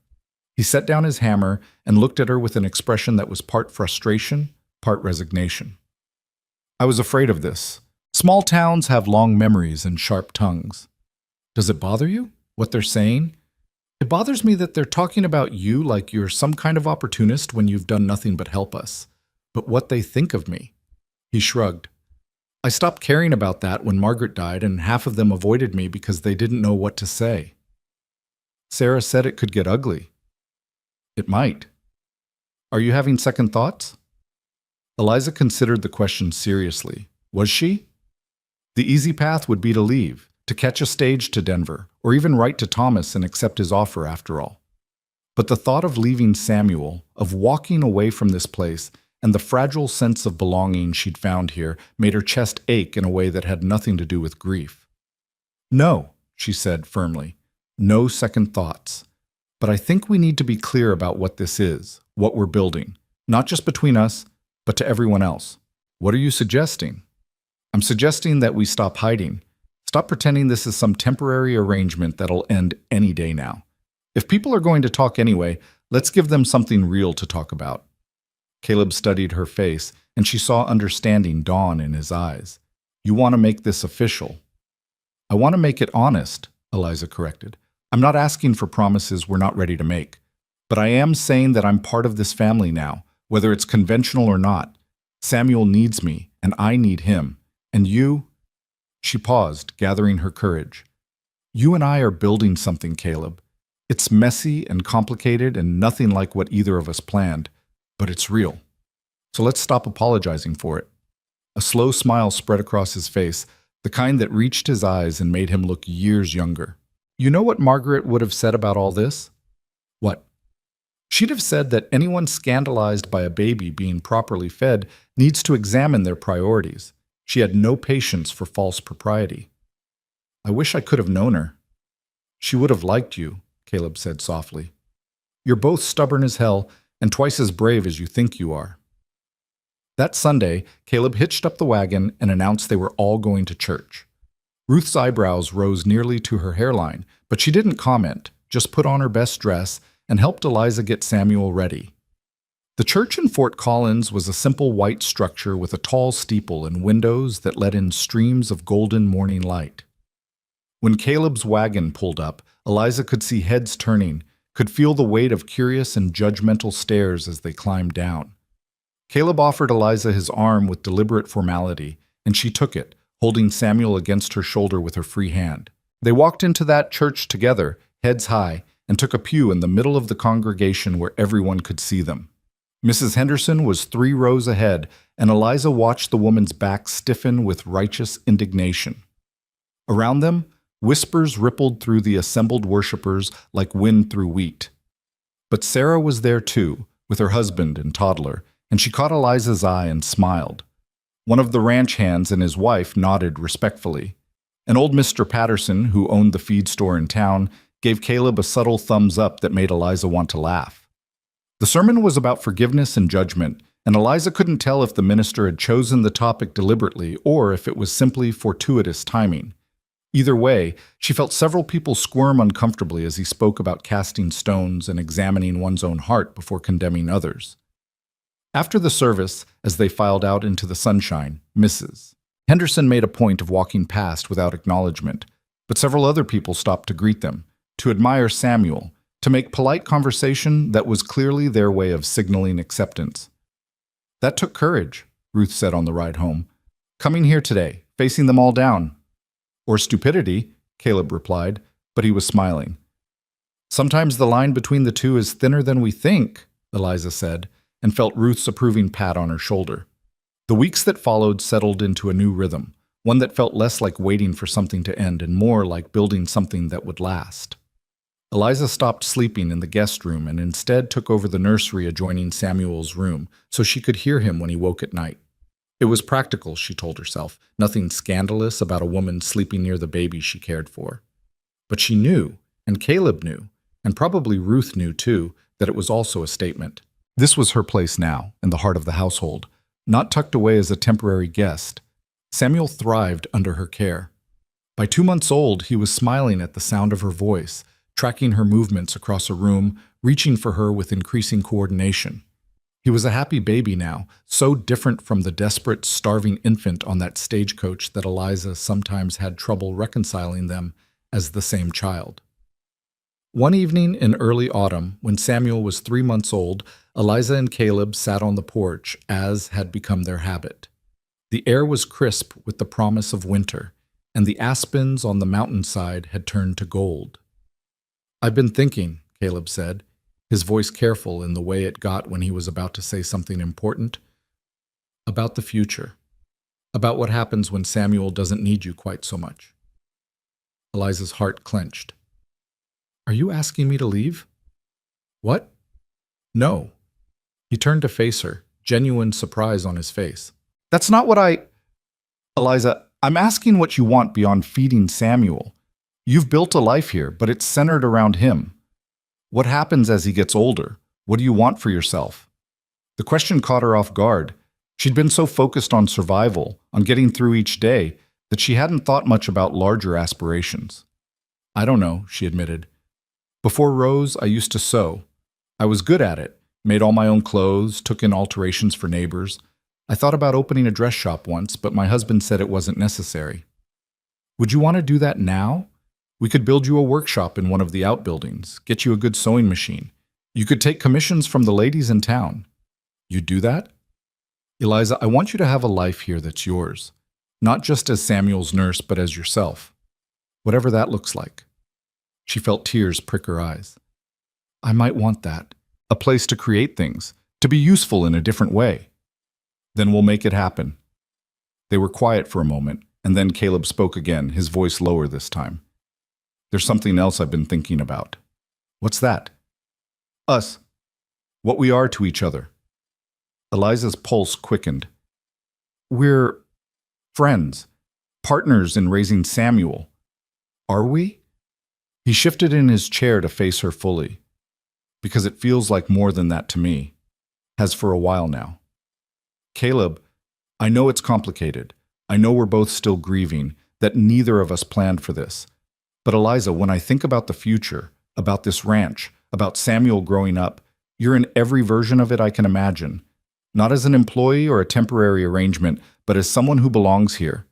He set down his hammer and looked at her with an expression that was part frustration, part resignation. "I was afraid of this. Small towns have long memories and sharp tongues." "Does it bother you, what they're saying?" "It bothers me that they're talking about you like you're some kind of opportunist when you've done nothing but help us. But what they think of me." He shrugged. "I stopped caring about that when Margaret died, and half of them avoided me because they didn't know what to say." Sarah said it could get ugly. "It might. Are you having second thoughts?" Eliza considered the question seriously. Was she? The easy path would be to leave, to catch a stage to Denver, or even write to Thomas and accept his offer after all. But the thought of leaving Samuel, of walking away from this place, and the fragile sense of belonging she'd found here made her chest ache in a way that had nothing to do with grief. "No," she said firmly, "no second thoughts. But I think we need to be clear about what this is, what we're building, not just between us, but to everyone else." "What are you suggesting?" "I'm suggesting that we stop hiding. Stop pretending this is some temporary arrangement that'll end any day now. If people are going to talk anyway, let's give them something real to talk about." Caleb studied her face, and she saw understanding dawn in his eyes. "You want to make this official." "I want to make it honest," Eliza corrected. "I'm not asking for promises we're not ready to make. But I am saying that I'm part of this family now, whether it's conventional or not. Samuel needs me, and I need him. And you—" She paused, gathering her courage. "You and I are building something, Caleb. It's messy and complicated and nothing like what either of us planned, but it's real. So let's stop apologizing for it." A slow smile spread across his face, the kind that reached his eyes and made him look years younger. "You know what Margaret would have said about all this?" "What?" She'd have said that anyone scandalized by a baby being properly fed needs to examine their priorities. She had no patience for false propriety. I wish I could have known her. She would have liked you, Caleb said softly. You're both stubborn as hell and twice as brave as you think you are. That Sunday, Caleb hitched up the wagon and announced they were all going to church. Ruth's eyebrows rose nearly to her hairline, but she didn't comment, just put on her best dress and helped Eliza get Samuel ready. The church in Fort Collins was a simple white structure with a tall steeple and windows that let in streams of golden morning light. When Caleb's wagon pulled up, Eliza could see heads turning, could feel the weight of curious and judgmental stares as they climbed down. Caleb offered Eliza his arm with deliberate formality, and she took it, holding Samuel against her shoulder with her free hand. They walked into that church together, heads high, and took a pew in the middle of the congregation where everyone could see them. Mrs. Henderson was 3 rows ahead, and Eliza watched the woman's back stiffen with righteous indignation. Around them, whispers rippled through the assembled worshippers like wind through wheat. But Sarah was there too, with her husband and toddler, and she caught Eliza's eye and smiled. One of the ranch hands and his wife nodded respectfully. And old Mr. Patterson, who owned the feed store in town, gave Caleb a subtle thumbs up that made Eliza want to laugh. The sermon was about forgiveness and judgment, and Eliza couldn't tell if the minister had chosen the topic deliberately or if it was simply fortuitous timing. Either way, she felt several people squirm uncomfortably as he spoke about casting stones and examining one's own heart before condemning others. After the service, as they filed out into the sunshine, Mrs. Henderson made a point of walking past without acknowledgement, but several other people stopped to greet them, to admire Samuel, to make polite conversation that was clearly their way of signaling acceptance. That took courage, Ruth said on the ride home. Coming here today, facing them all down. Or stupidity, Caleb replied, but he was smiling. Sometimes the line between the two is thinner than we think, Eliza said, and felt Ruth's approving pat on her shoulder. The weeks that followed settled into a new rhythm, one that felt less like waiting for something to end and more like building something that would last. Eliza stopped sleeping in the guest room and instead took over the nursery adjoining Samuel's room so she could hear him when he woke at night. It was practical, she told herself, nothing scandalous about a woman sleeping near the baby she cared for. But she knew, and Caleb knew, and probably Ruth knew too, that it was also a statement. This was her place now, in the heart of the household, not tucked away as a temporary guest. Samuel thrived under her care. By 2 months old, he was smiling at the sound of her voice, tracking her movements across a room, reaching for her with increasing coordination. He was a happy baby now, so different from the desperate, starving infant on that stagecoach that Eliza sometimes had trouble reconciling them as the same child. One evening in early autumn, when Samuel was 3 months old, Eliza and Caleb sat on the porch, as had become their habit. The air was crisp with the promise of winter, and the aspens on the mountainside had turned to gold. I've been thinking, Caleb said, his voice careful in the way it got when he was about to say something important, about the future, about what happens when Samuel doesn't need you quite so much. Eliza's heart clenched. Are you asking me to leave? What? No. He turned to face her, genuine surprise on his face. That's not what Eliza, I'm asking what you want beyond feeding Samuel. You've built a life here, but it's centered around him. What happens as he gets older? What do you want for yourself? The question caught her off guard. She'd been so focused on survival, on getting through each day, that she hadn't thought much about larger aspirations. I don't know, she admitted. Before Rose, I used to sew. I was good at it, made all my own clothes, took in alterations for neighbors. I thought about opening a dress shop once, but my husband said it wasn't necessary. Would you want to do that now? We could build you a workshop in one of the outbuildings, get you a good sewing machine. You could take commissions from the ladies in town. You'd do that? Eliza, I want you to have a life here that's yours, not just as Samuel's nurse, but as yourself. Whatever that looks like. She felt tears prick her eyes. I might want that. A place to create things, to be useful in a different way. Then we'll make it happen. They were quiet for a moment, and then Caleb spoke again, his voice lower this time. There's something else I've been thinking about. What's that? Us. what we are to each other. Eliza's pulse quickened. We're friends, partners in raising Samuel. Are we? He shifted in his chair to face her fully. Because it feels like more than that to me. Has for a while now. Caleb, I know it's complicated. I know we're both still grieving, that neither of us planned for this. But Eliza, when I think about the future, about this ranch, about Samuel growing up, you're in every version of it I can imagine. Not as an employee or a temporary arrangement, but as someone who belongs here.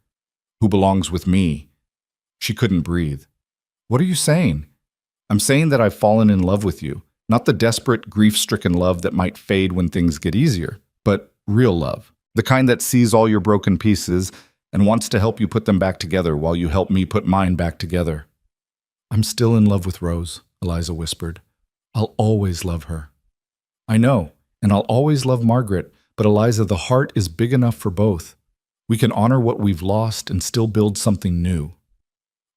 Who belongs with me. She couldn't breathe. What are you saying? I'm saying that I've fallen in love with you. Not the desperate, grief-stricken love that might fade when things get easier, but real love. The kind that sees all your broken pieces and wants to help you put them back together while you help me put mine back together. I'm still in love with Rose, Eliza whispered. I'll always love her. I know, and I'll always love Margaret, but Eliza, the heart is big enough for both. We can honor what we've lost and still build something new.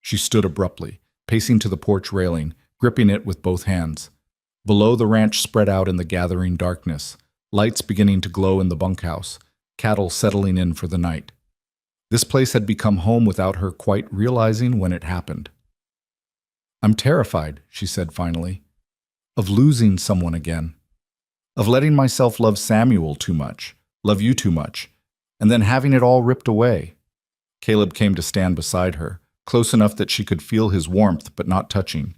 She stood abruptly, pacing to the porch railing, gripping it with both hands. Below, the ranch spread out in the gathering darkness, lights beginning to glow in the bunkhouse, cattle settling in for the night. This place had become home without her quite realizing when it happened. I'm terrified, she said finally, of losing someone again, of letting myself love Samuel too much, love you too much, and then having it all ripped away. Caleb came to stand beside her, close enough that she could feel his warmth but not touching.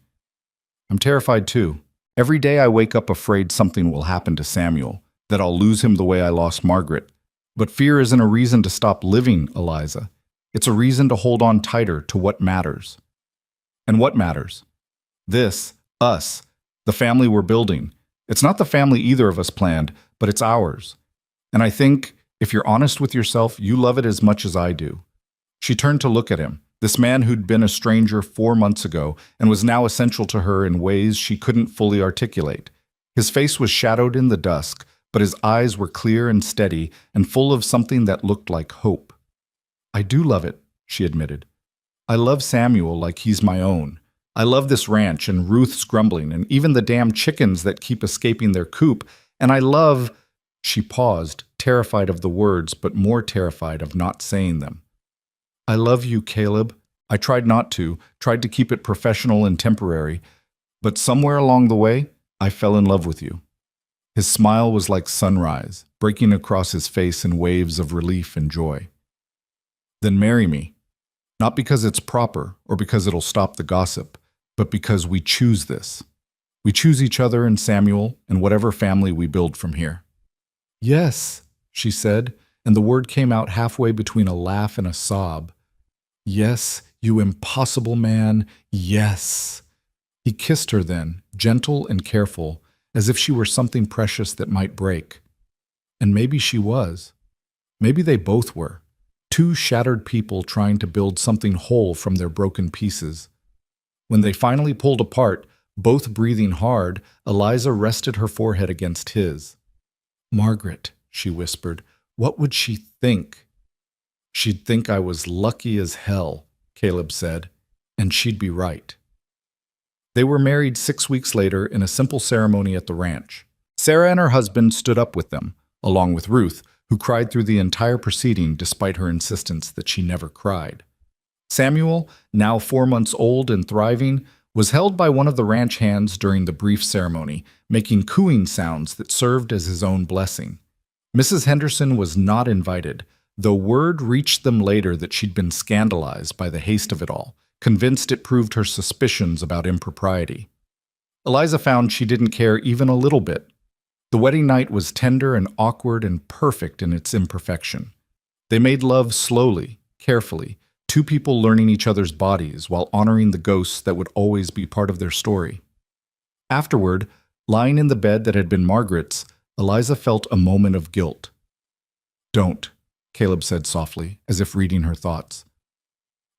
I'm terrified too. Every day I wake up afraid something will happen to Samuel, that I'll lose him the way I lost Margaret. But fear isn't a reason to stop living, Eliza. It's a reason to hold on tighter to what matters. And what matters? This, us, the family we're building. It's not the family either of us planned, but it's ours. And I think, if you're honest with yourself, you love it as much as I do. She turned to look at him, this man who'd been a stranger 4 months ago and was now essential to her in ways she couldn't fully articulate. His face was shadowed in the dusk, but his eyes were clear and steady and full of something that looked like hope. I do love it, she admitted. I love Samuel like he's my own. I love this ranch and Ruth's grumbling and even the damn chickens that keep escaping their coop. And I love... She paused, terrified of the words, but more terrified of not saying them. I love you, Caleb. I tried not to, tried to keep it professional and temporary, but somewhere along the way, I fell in love with you. His smile was like sunrise, breaking across his face in waves of relief and joy. Then marry me. Not because it's proper or because it'll stop the gossip, but because we choose this. We choose each other and Samuel and whatever family we build from here. Yes, she said, and the word came out halfway between a laugh and a sob. Yes, you impossible man, yes. He kissed her then, gentle and careful, as if she were something precious that might break. And maybe she was. Maybe they both were. Two shattered people trying to build something whole from their broken pieces. When they finally pulled apart, both breathing hard, Eliza rested her forehead against his. Margaret, she whispered, what would she think? She'd think I was lucky as hell, Caleb said, and she'd be right. They were married 6 weeks later in a simple ceremony at the ranch. Sarah and her husband stood up with them, along with Ruth, who cried through the entire proceeding despite her insistence that she never cried. Samuel, now 4 months old and thriving, was held by one of the ranch hands during the brief ceremony, making cooing sounds that served as his own blessing. Mrs. Henderson was not invited, though word reached them later that she'd been scandalized by the haste of it all, convinced it proved her suspicions about impropriety. Eliza found she didn't care even a little bit. The wedding night was tender and awkward and perfect in its imperfection. They made love slowly, carefully, two people learning each other's bodies while honoring the ghosts that would always be part of their story. Afterward, lying in the bed that had been Margaret's, Eliza felt a moment of guilt. Don't, Caleb said softly, as if reading her thoughts.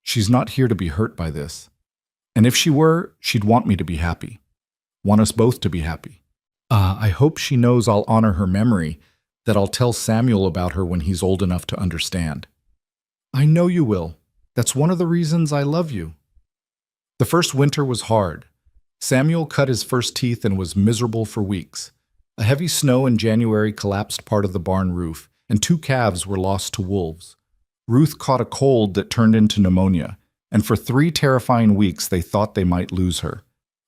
She's not here to be hurt by this. And if she were, she'd want me to be happy. Want us both to be happy. I hope she knows I'll honor her memory, that I'll tell Samuel about her when he's old enough to understand. I know you will. That's one of the reasons I love you. The first winter was hard. Samuel cut his first teeth and was miserable for weeks. A heavy snow in January collapsed part of the barn roof, and 2 calves were lost to wolves. Ruth caught a cold that turned into pneumonia, and for 3 terrifying weeks they thought they might lose her.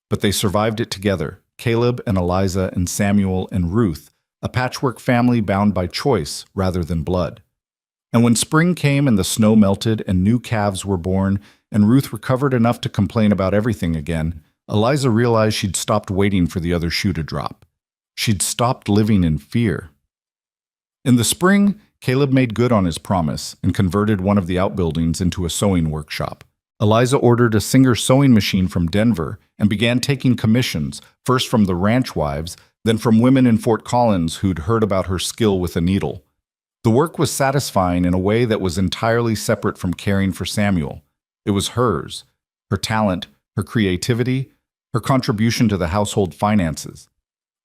But they survived it together, Caleb and Eliza and Samuel and Ruth, a patchwork family bound by choice rather than blood. And when spring came and the snow melted and new calves were born, and Ruth recovered enough to complain about everything again, Eliza realized she'd stopped waiting for the other shoe to drop. She'd stopped living in fear. In the spring, Caleb made good on his promise and converted one of the outbuildings into a sewing workshop. Eliza ordered a Singer sewing machine from Denver and began taking commissions, first from the ranch wives, then from women in Fort Collins who'd heard about her skill with a needle. The work was satisfying in a way that was entirely separate from caring for Samuel. It was hers, her talent, her creativity, her contribution to the household finances.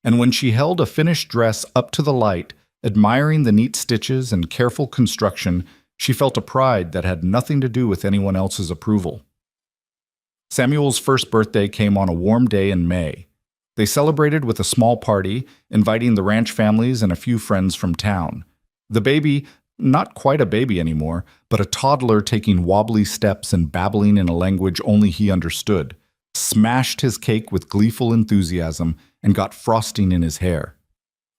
And when she held a finished dress up to the light, admiring the neat stitches and careful construction, she felt a pride that had nothing to do with anyone else's approval. Samuel's first birthday came on a warm day in May. They celebrated with a small party, inviting the ranch families and a few friends from town. The baby, not quite a baby anymore, but a toddler taking wobbly steps and babbling in a language only he understood, smashed his cake with gleeful enthusiasm and got frosting in his hair.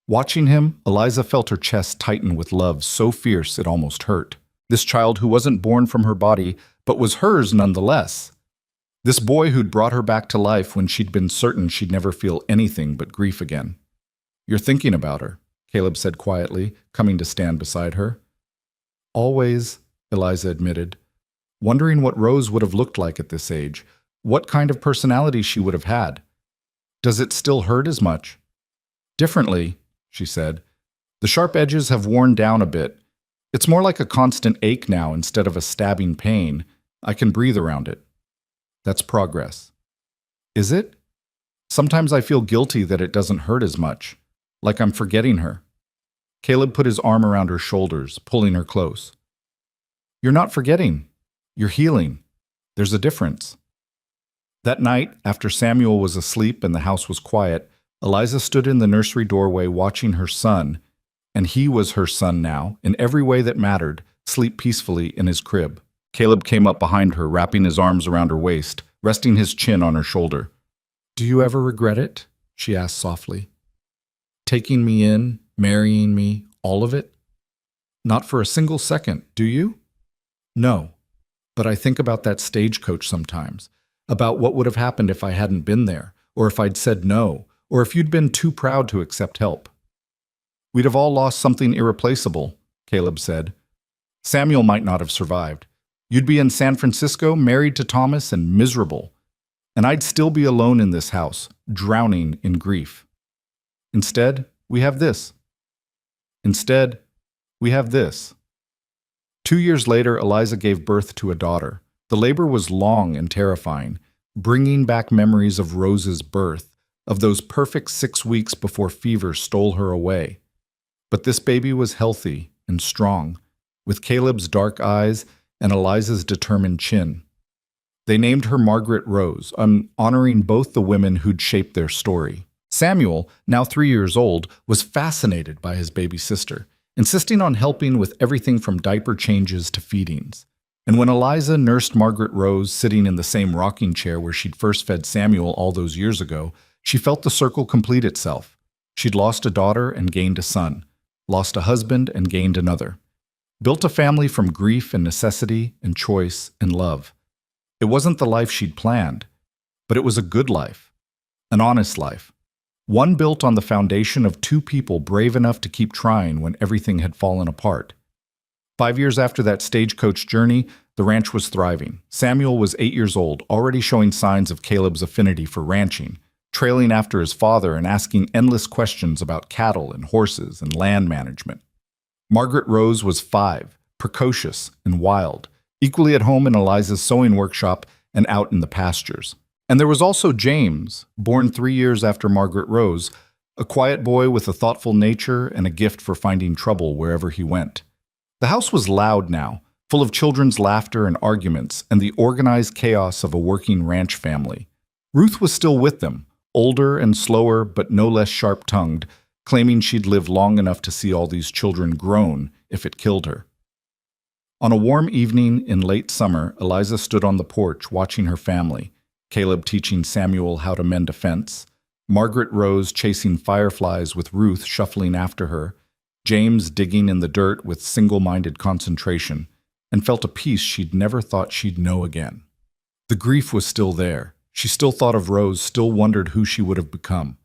Watching him, Eliza felt her chest tighten with love so fierce it almost hurt. This child who wasn't born from her body, but was hers nonetheless. This boy who'd brought her back to life when she'd been certain she'd never feel anything but grief again. "You're thinking about her," Caleb said quietly, coming to stand beside her. "Always," Eliza admitted, wondering what Rose would have looked like at this age, what kind of personality she would have had. "Does it still hurt as much?" "Differently," she said. "The sharp edges have worn down a bit. It's more like a constant ache now instead of a stabbing pain. I can breathe around it." "That's progress." "Is it? Sometimes I feel guilty that it doesn't hurt as much, like I'm forgetting her." Caleb put his arm around her shoulders, pulling her close. "You're not forgetting. You're healing. There's a difference." That night, after Samuel was asleep and the house was quiet, Eliza stood in the nursery doorway watching her son, and he was her son now, in every way that mattered, sleep peacefully in his crib. Caleb came up behind her, wrapping his arms around her waist, resting his chin on her shoulder. "Do you ever regret it?" she asked softly. "Taking me in, marrying me, all of it?" "Not for a single second, do you?" "No, but I think about that stagecoach sometimes, about what would have happened if I hadn't been there, or if I'd said no, or if you'd been too proud to accept help." "We'd have all lost something irreplaceable," Caleb said. "Samuel might not have survived. You'd be in San Francisco, married to Thomas, and miserable. And I'd still be alone in this house, drowning in grief. Instead, we have this. Instead, we have this." 2 years later, Eliza gave birth to a daughter. The labor was long and terrifying, bringing back memories of Rose's birth, of those perfect 6 weeks before fever stole her away. But this baby was healthy and strong, with Caleb's dark eyes and Eliza's determined chin. They named her Margaret Rose, honoring both the women who'd shaped their story. Samuel, now 3 years old, was fascinated by his baby sister, insisting on helping with everything from diaper changes to feedings. And when Eliza nursed Margaret Rose sitting in the same rocking chair where she'd first fed Samuel all those years ago, she felt the circle complete itself. She'd lost a daughter and gained a son, lost a husband and gained another, built a family from grief and necessity and choice and love. It wasn't the life she'd planned, but it was a good life, an honest life, one built on the foundation of 2 people brave enough to keep trying when everything had fallen apart. 5 years after that stagecoach journey, the ranch was thriving. Samuel was 8 years old, already showing signs of Caleb's affinity for ranching, trailing after his father and asking endless questions about cattle and horses and land management. Margaret Rose was 5, precocious and wild, equally at home in Eliza's sewing workshop and out in the pastures. And there was also James, born 3 years after Margaret Rose, a quiet boy with a thoughtful nature and a gift for finding trouble wherever he went. The house was loud now, full of children's laughter and arguments and the organized chaos of a working ranch family. Ruth was still with them, older and slower but no less sharp-tongued, claiming she'd live long enough to see all these children grown if it killed her. On a warm evening in late summer, Eliza stood on the porch watching her family, Caleb teaching Samuel how to mend a fence, Margaret Rose chasing fireflies with Ruth shuffling after her, James digging in the dirt with single-minded concentration, and felt a peace she'd never thought she'd know again. The grief was still there. She still thought of Rose, still wondered who she would have become.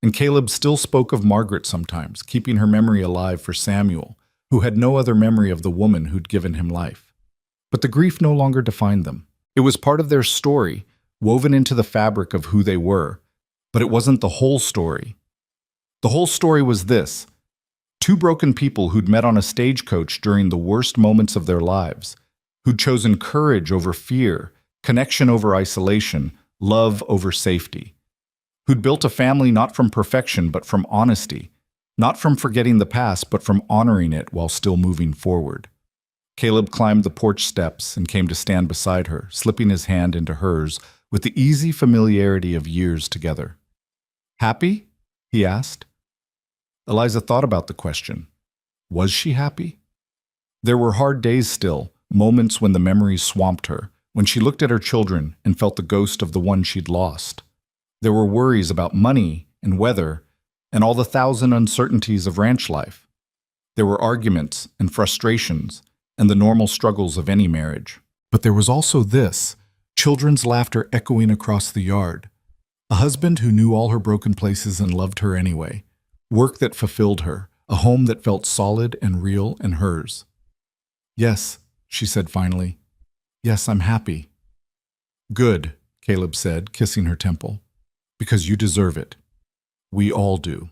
And Caleb still spoke of Margaret sometimes, keeping her memory alive for Samuel, who had no other memory of the woman who'd given him life. But the grief no longer defined them. It was part of their story, woven into the fabric of who they were, but it wasn't the whole story. The whole story was this: two broken people who'd met on a stagecoach during the worst moments of their lives, who'd chosen courage over fear, connection over isolation, love over safety, who'd built a family not from perfection but from honesty, not from forgetting the past but from honoring it while still moving forward. Caleb climbed the porch steps and came to stand beside her, slipping his hand into hers with the easy familiarity of years together. "Happy?" he asked. Eliza thought about the question. Was she happy? There were hard days still, moments when the memories swamped her, when she looked at her children and felt the ghost of the one she'd lost. There were worries about money and weather and all the thousand uncertainties of ranch life. There were arguments and frustrations and the normal struggles of any marriage. But there was also this: children's laughter echoing across the yard, a husband who knew all her broken places and loved her anyway, work that fulfilled her, a home that felt solid and real and hers. "Yes," she said finally. "Yes, I'm happy." "Good," Caleb said, kissing her temple, "because you deserve it. We all do."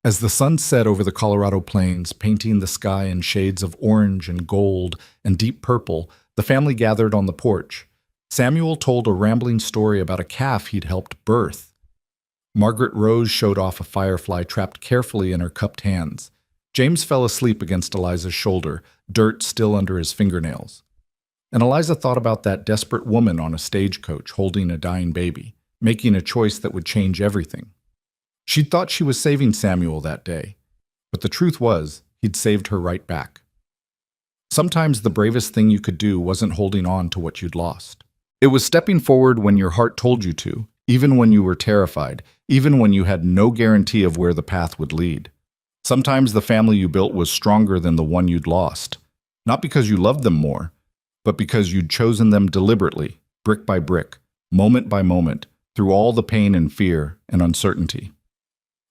As the sun set over the Colorado plains, painting the sky in shades of orange and gold and deep purple, the family gathered on the porch. Samuel told a rambling story about a calf he'd helped birth. Margaret Rose showed off a firefly trapped carefully in her cupped hands. James fell asleep against Eliza's shoulder, dirt still under his fingernails. And Eliza thought about that desperate woman on a stagecoach holding a dying baby, making a choice that would change everything. She'd thought she was saving Samuel that day, but the truth was, he'd saved her right back. Sometimes the bravest thing you could do wasn't holding on to what you'd lost. It was stepping forward when your heart told you to, even when you were terrified, even when you had no guarantee of where the path would lead. Sometimes the family you built was stronger than the one you'd lost, not because you loved them more, but because you'd chosen them deliberately, brick by brick, moment by moment, through all the pain and fear and uncertainty.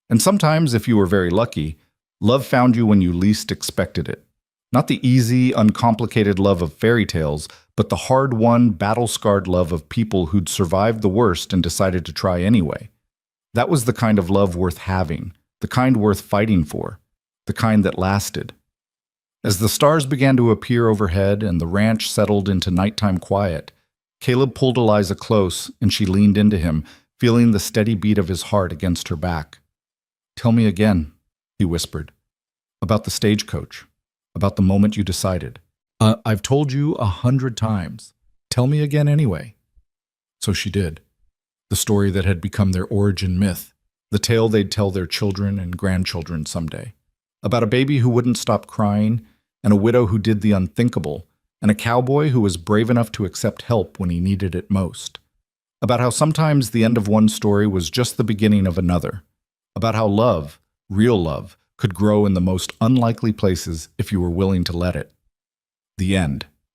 And sometimes, if you were very lucky, love found you when you least expected it. Not the easy, uncomplicated love of fairy tales, but the hard-won, battle-scarred love of people who'd survived the worst and decided to try anyway. That was the kind of love worth having, the kind worth fighting for, the kind that lasted. As the stars began to appear overhead and the ranch settled into nighttime quiet, Caleb pulled Eliza close and she leaned into him, feeling the steady beat of his heart against her back. "Tell me again," he whispered, "about the stagecoach, about the moment you decided. I've told you 100 times. Tell me again anyway." So she did. The story that had become their origin myth, the tale they'd tell their children and grandchildren someday. About a baby who wouldn't stop crying, and a widow who did the unthinkable, and a cowboy who was brave enough to accept help when he needed it most. About how sometimes the end of one story was just the beginning of another. About how love, real love, could grow in the most unlikely places if you were willing to let it. The end.